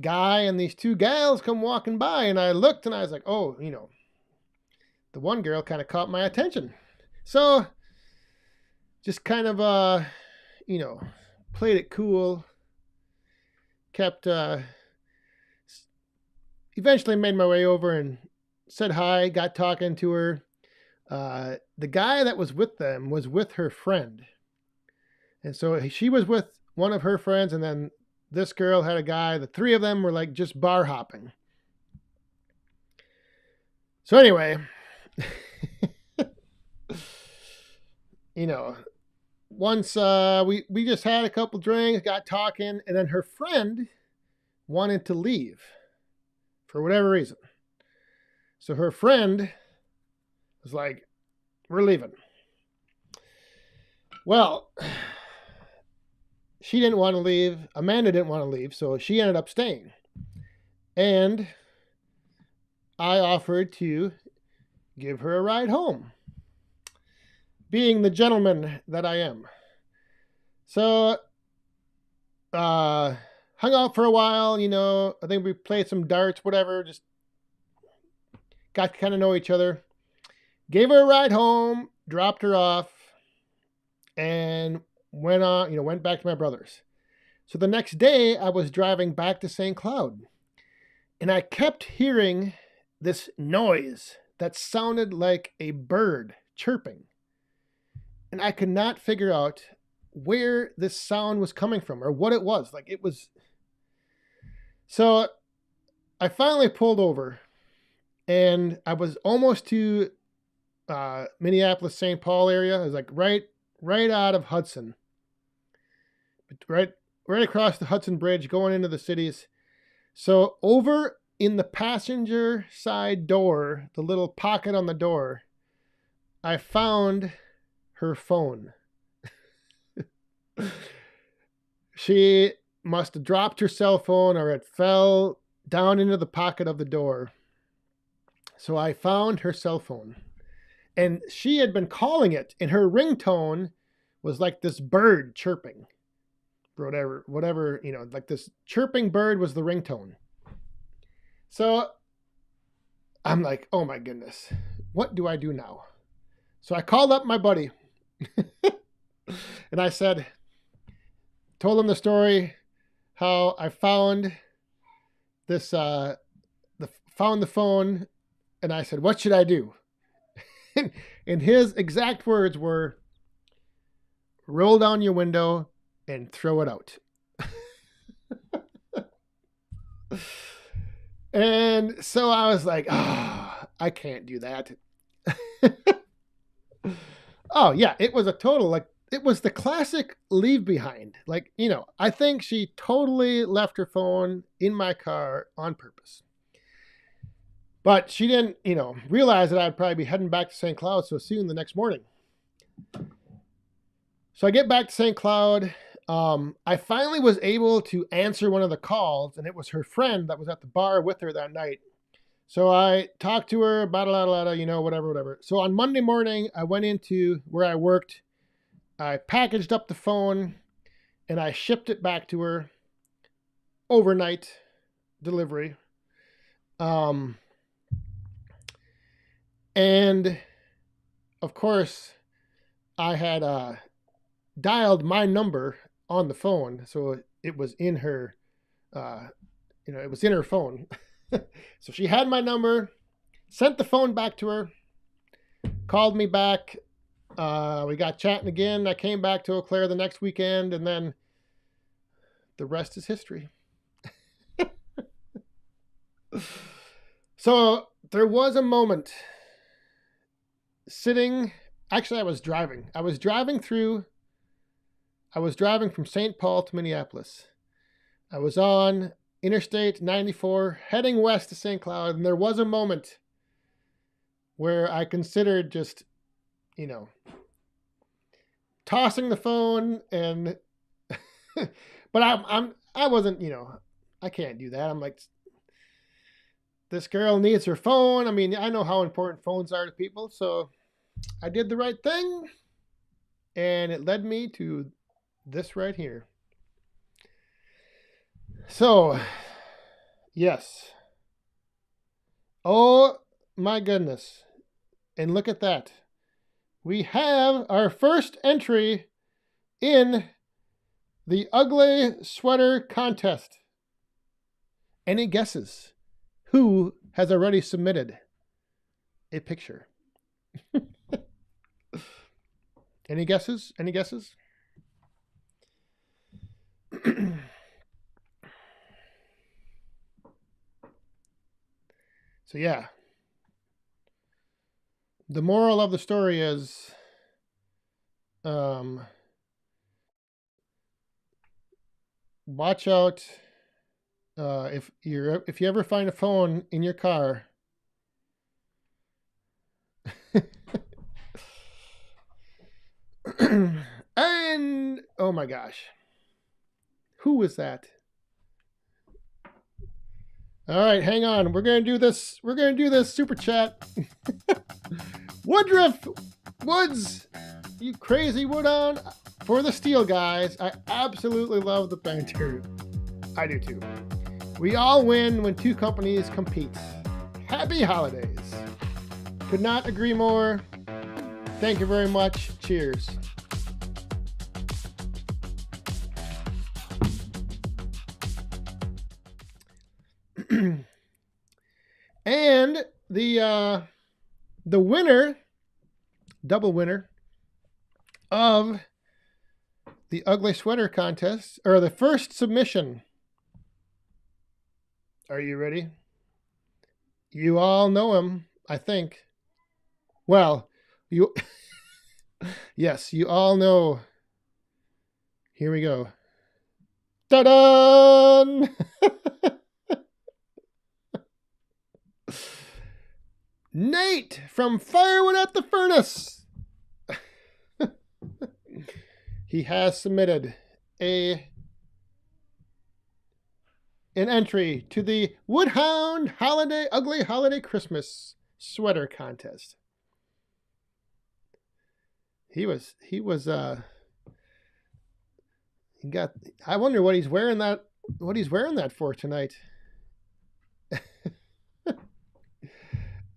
guy and these two gals come walking by, and I looked and I was like, oh, you know, the one girl kind of caught my attention. So just kind of, you know, played it cool, kept, eventually made my way over and said hi, got talking to her. The guy that was with them was with her friend. And so she was with one of her friends, and then this girl had a guy. The three of them were like just bar hopping. So anyway, you know, once we just had a couple drinks, got talking, and then her friend wanted to leave for whatever reason. So her friend was like, we're leaving. Well, she didn't want to leave. Amanda didn't want to leave, so she ended up staying. And I offered to give her a ride home, being the gentleman that I am. So, hung out for a while, you know. I think we played some darts, whatever, just got to kind of know each other. Gave her a ride home, dropped her off, and went back to my brother's. So the next day, I was driving back to St. Cloud, and I kept hearing this noise that sounded like a bird chirping. And I could not figure out where this sound was coming from or what it was. Like it was. So I finally pulled over, and I was almost to Minneapolis, St. Paul area. It was like right out of Hudson, right across the Hudson Bridge, going into the cities. So over in the passenger side door, the little pocket on the door, I found her phone. She must have dropped her cell phone or it fell down into the pocket of the door. So I found her cell phone. And she had been calling it, and her ringtone was like this bird chirping. Whatever, like this chirping bird was the ringtone. So I'm like, oh my goodness, what do I do now? So I called up my buddy and I told him the story, how I found this, found the phone, and I said, what should I do? And his exact words were, roll down your window and throw it out. And so I was like, I can't do that. Oh, yeah, it was a total, it was the classic leave behind. I think she totally left her phone in my car on purpose. But she didn't, realize that I'd probably be heading back to St. Cloud so soon the next morning. So I get back to St. Cloud. I finally was able to answer one of the calls, and it was her friend that was at the bar with her that night. So I talked to her, whatever. So on Monday morning, I went into where I worked. I packaged up the phone, and I shipped it back to her overnight delivery. And of course, I had dialed my number on the phone, so it was in her, it was in her phone. So she had my number, sent the phone back to her, called me back. We got chatting again. I came back to Eau Claire the next weekend, and then the rest is history. So there was a moment actually I was driving. I was driving from St. Paul to Minneapolis. I was on Interstate 94 heading west to St. Cloud, and there was a moment where I considered just, tossing the phone, and but I wasn't, I can't do that. I'm like, this girl needs her phone. I mean, I know how important phones are to people, so I did the right thing, and it led me to this right here. So, yes. Oh my goodness. And look at that. We have our first entry in the ugly sweater contest. Any guesses? Who has already submitted a picture? Any guesses? Any guesses? So yeah, the moral of the story is, watch out if you ever find a phone in your car. And oh my gosh, who was that? All right, hang on. We're gonna do this super chat. Woodruff Woods, you crazy wood on for the steel guys. I absolutely love the banter. I do too. We all win when two companies compete. Happy holidays. Could not agree more. Thank you very much. Cheers. And the winner, double winner of the ugly sweater contest, or the first submission. Are you ready? You all know him, I think. Well, you yes, you all know. Here we go. Ta-da! Nate from Firewood at the Furnace. He has submitted a an entry to the Woodhound Ugly Holiday Christmas Sweater Contest. He got, I wonder what he's wearing that for tonight.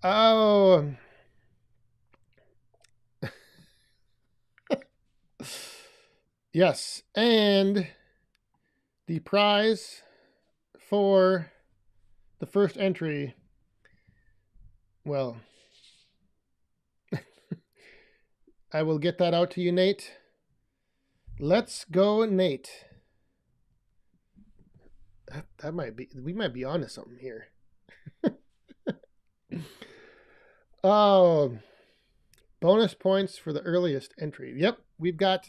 Oh. Yes, and the prize for the first entry, well, I will get that out to you, Nate. Let's go, Nate. That might be, we might be onto something here. Oh, bonus points for the earliest entry. Yep, we got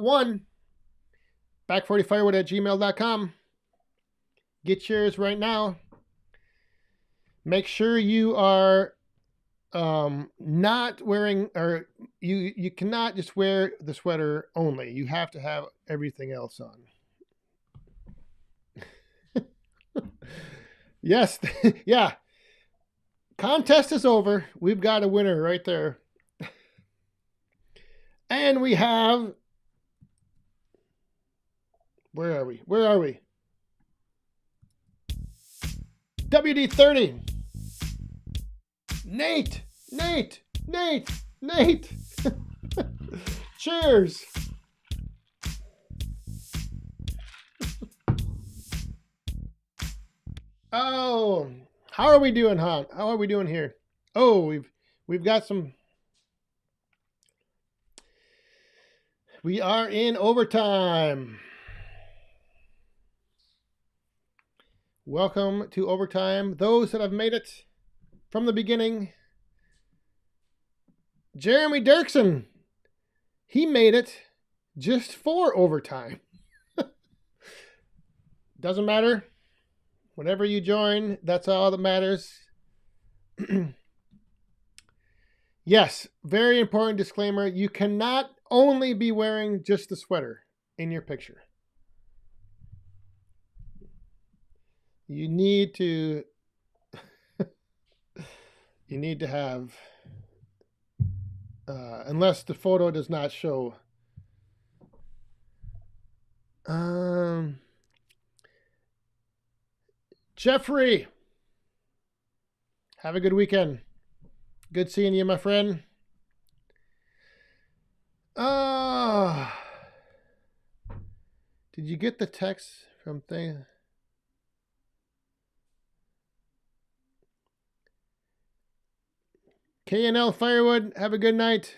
one. Back40firewood@gmail.com. Get yours right now. Make sure you are not wearing, or you cannot just wear the sweater only. You have to have everything else on. Yes, yeah. Contest is over. We've got a winner right there. And we have, where are we? WD-30. Nate. Cheers. Oh, how are we doing, hon? How are we doing here? Oh, we've got some. We are in overtime. Welcome to overtime. Those that have made it from the beginning. Jeremy Dirksen, he made it just for overtime. Doesn't matter. Whenever you join, that's all that matters. Yes, very important disclaimer. You cannot only be wearing just the sweater in your picture. You need to have, unless the photo does not show. Jeffrey, have a good weekend. Good seeing you, my friend. Did you get the text from thing? K&L Firewood, have a good night.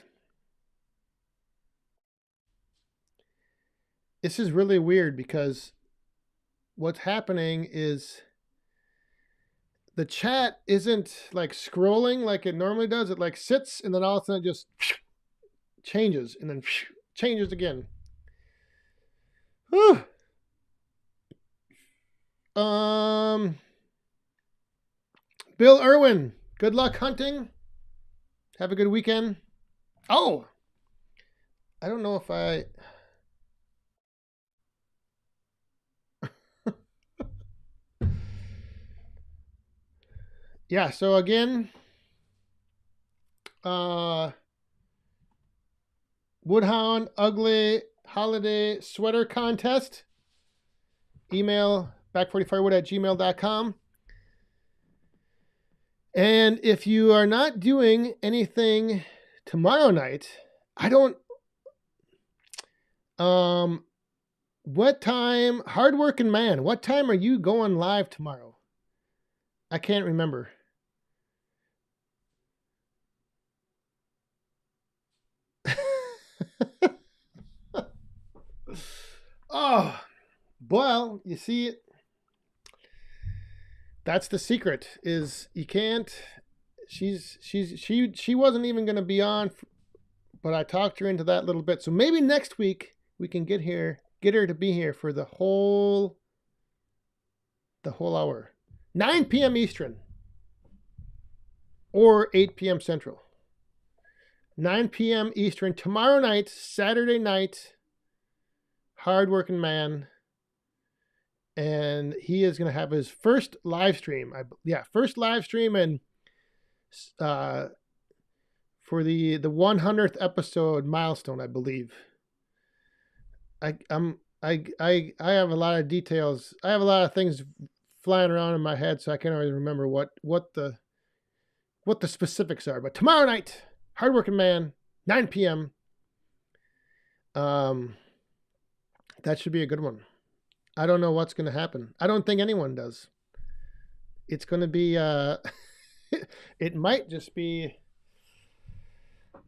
This is really weird because what's happening is the chat isn't like scrolling like it normally does. It like sits and then all of a sudden it just changes and then changes again. Whew. Bill Irwin, good luck hunting. Have a good weekend. Oh, I don't know if I... Yeah, so again, Woodhound Ugly Holiday Sweater Contest. Email back40firewood@gmail.com. And if you are not doing anything tomorrow night, I don't, what time, hardworking man, what time are you going live tomorrow? I can't remember. Oh, well, you see, that's the secret, is you can't, she wasn't even going to be on, but I talked her into that little bit. So maybe next week we can get her to be here for the whole hour. 9 p.m. Eastern or 8 p.m. Central. 9 p.m. Eastern tomorrow night, Saturday night. Hardworking man. and he is going to have his first live stream. First live stream, and for the 100th episode milestone, I believe. I have a lot of details. I have a lot of things flying around in my head, so I can't always remember what the specifics are. But tomorrow night, Hardworking Man, 9 p.m. That should be a good one. I don't know what's going to happen. I don't think anyone does. It's going to be, it might just be,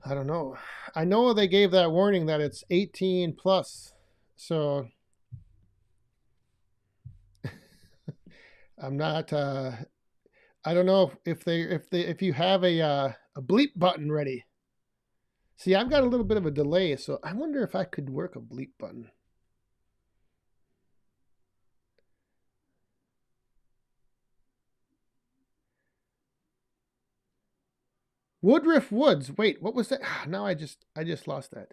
I don't know. I know they gave that warning that it's 18 plus. So I'm not, I don't know if you have a bleep button ready. See, I've got a little bit of a delay, so I wonder if I could work a bleep button. Woodruff Woods. Wait, what was that? Now I just lost that.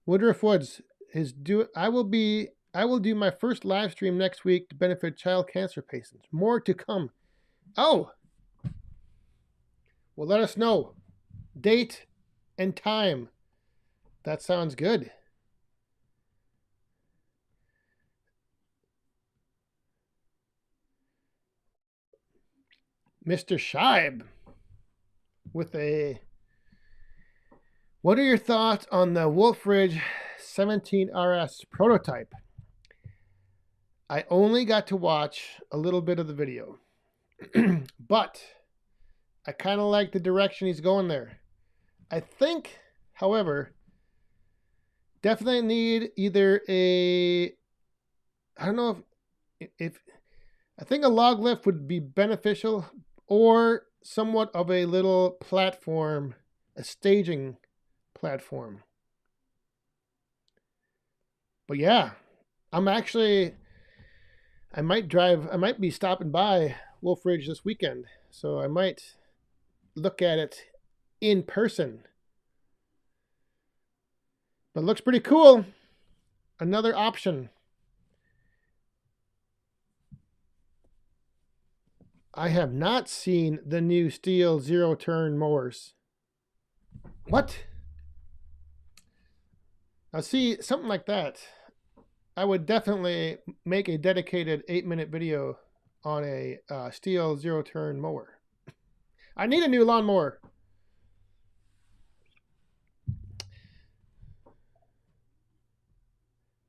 Woodruff Woods I will do my first live stream next week to benefit child cancer patients. More to come. Oh. Well, let us know. Date and time. That sounds good. Mr. Scheib with what are your thoughts on the Wolfridge 17RS prototype? I only got to watch a little bit of the video, but I kind of like the direction he's going there. I think, however, definitely need either I don't know if I think a log lift would be beneficial, or somewhat of a little platform, a staging platform. But yeah, I might be stopping by Wolfridge this weekend, so I might look at it in person. But it looks pretty cool. Another option. I have not seen the new Steel zero-turn mowers. What? Now see, something like that, I would definitely make a dedicated 8-minute video on a Steel zero-turn mower. I need a new lawnmower.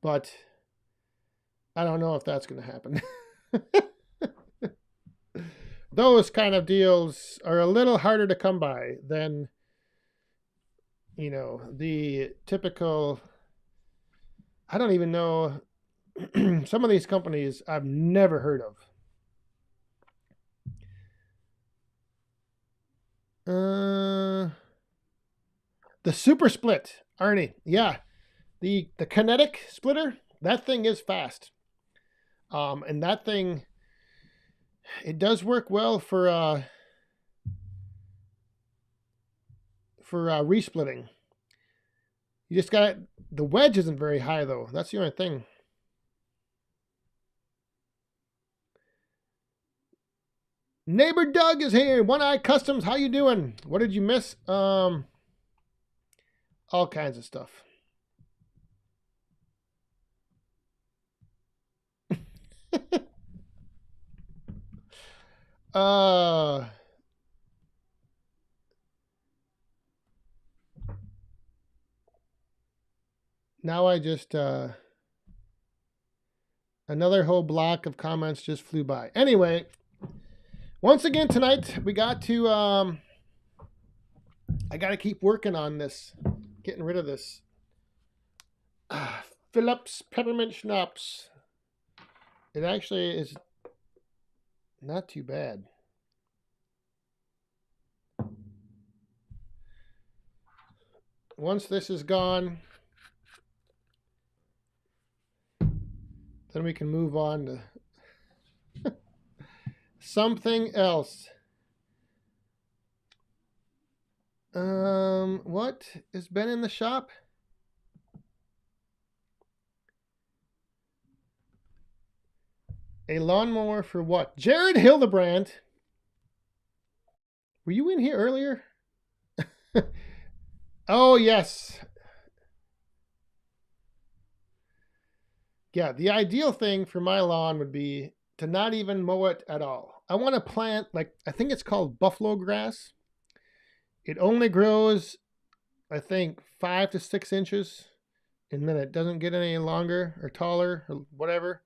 But I don't know if that's going to happen. Those kind of deals are a little harder to come by than, the typical, I don't even know, some of these companies I've never heard of. The Super Split, Arnie. Yeah, the kinetic splitter, that thing is fast. And that thing, it does work well for resplitting. You just got the wedge isn't very high though. That's the only thing. Neighbor Doug is here. One Eye Customs. How you doing? What did you miss? All kinds of stuff. Now I just another whole block of comments just flew by. Anyway, once again tonight we got to I got to keep working on this, getting rid of this Phillips peppermint schnapps. It actually is not too bad. Once this is gone, then we can move on to something else. What has been in the shop? A lawnmower for what? Jared Hildebrand. Were you in here earlier? Oh, yes. Yeah, the ideal thing for my lawn would be to not even mow it at all. I want to plant, like, I think it's called buffalo grass. It only grows, I think, 5 to 6 inches, and then it doesn't get any longer or taller or whatever.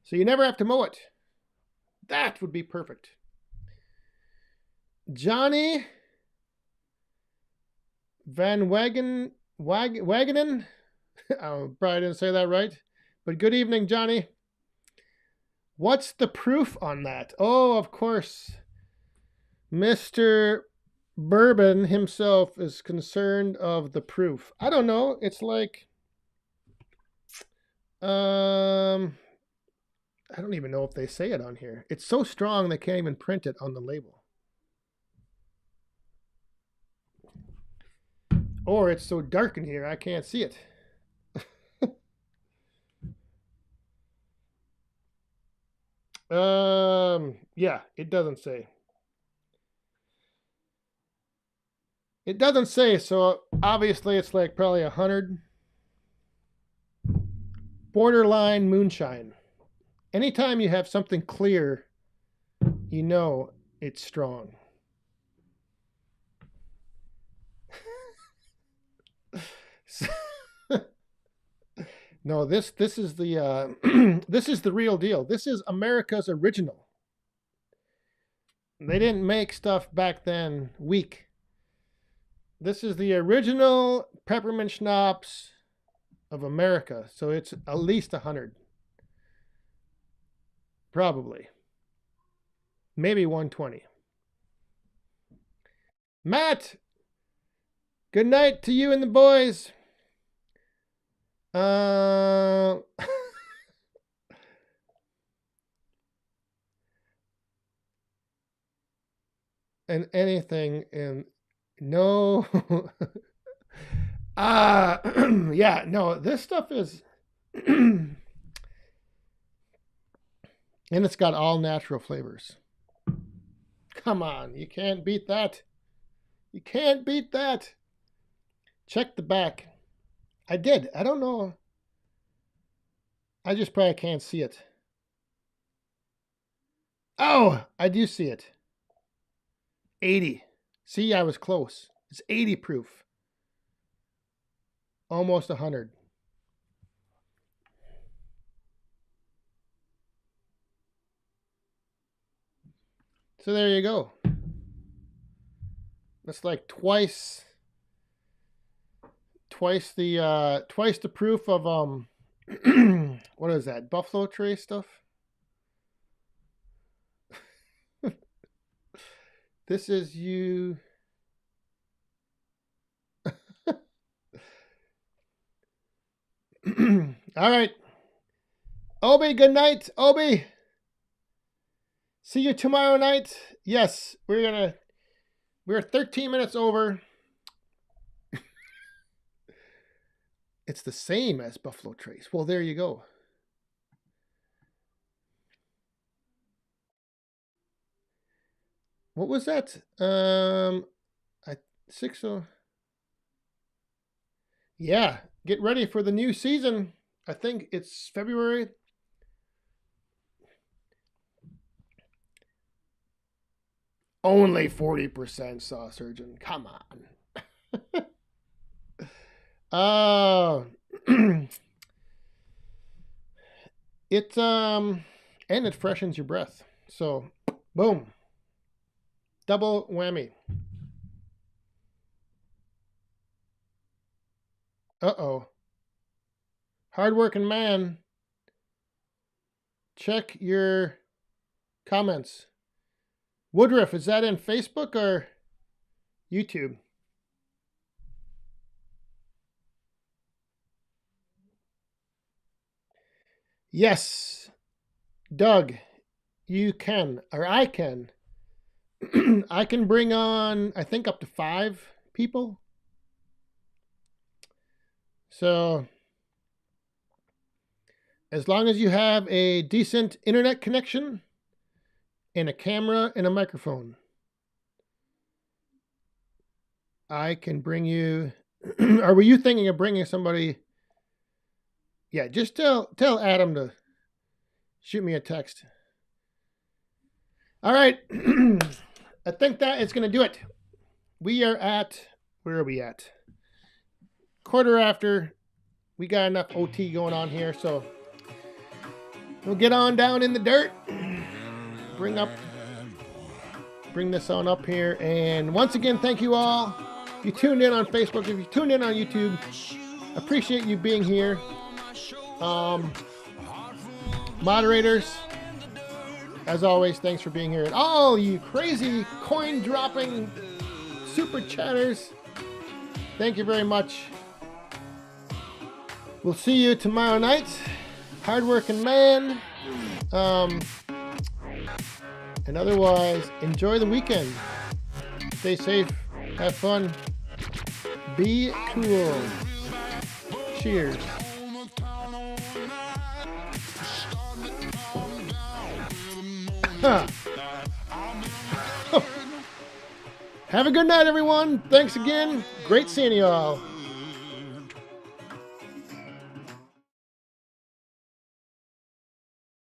So you never have to mow it. That would be perfect. Johnny Van Wagenen. I probably didn't say that right. But good evening, Johnny. What's the proof on that? Oh, of course. Mr. Bourbon himself is concerned of the proof. I don't know. It's like, I don't even know if they say it on here. It's so strong they can't even print it on the label. Or it's so dark in here I can't see it. Yeah, it doesn't say. It doesn't say, so obviously it's like probably 100. Borderline moonshine. Anytime you have something clear, you know it's strong. No, this is the this is the real deal. This is America's original. They didn't make stuff back then weak. This is the original peppermint schnapps of America, so it's at least 100. Probably. Maybe 120. Matt, good night to you and the boys. And anything in no yeah, no, this stuff is and it's got all natural flavors. Come on, you can't beat that. You can't beat that. Check the back. I did. I don't know. I just probably can't see it. Oh, I do see it. 80. See, I was close. It's 80 proof. Almost 100. So there you go. That's like twice the proof of what is that? Buffalo Trace stuff? This is you. All right. Obi, good night. Obi. See you tomorrow night. Yes, we're 13 minutes over. It's the same as Buffalo Trace. Well, there you go. What was that? I 60. Yeah, get ready for the new season. I think it's February. Only 40% saw surgeon. Come on. It and it freshens your breath. So, boom. Double whammy. Uh-oh. Hardworking man. Check your comments. Woodruff, is that in Facebook or YouTube? Yes, Doug, you can, or I can. I can bring on, I think, up to 5 people. So, as long as you have a decent internet connection and a camera and a microphone, I can bring you. Or were you thinking of bringing somebody? Yeah, just tell Adam to shoot me a text. All right. I think that is going to do it. We are at, where are we at? Quarter after. We got enough OT going on here, so we'll get on down in the dirt. Bring this on up here. And once again, thank you all. If you tuned in on Facebook, if you tuned in on YouTube, appreciate you being here. Moderators, as always, thanks for being here. And all you crazy coin dropping super chatters, thank you very much. We'll see you tomorrow night. Hardworking man. And otherwise, enjoy the weekend. Stay safe. Have fun. Be cool. Cheers. Have a good night, everyone. Thanks again. Great seeing you all.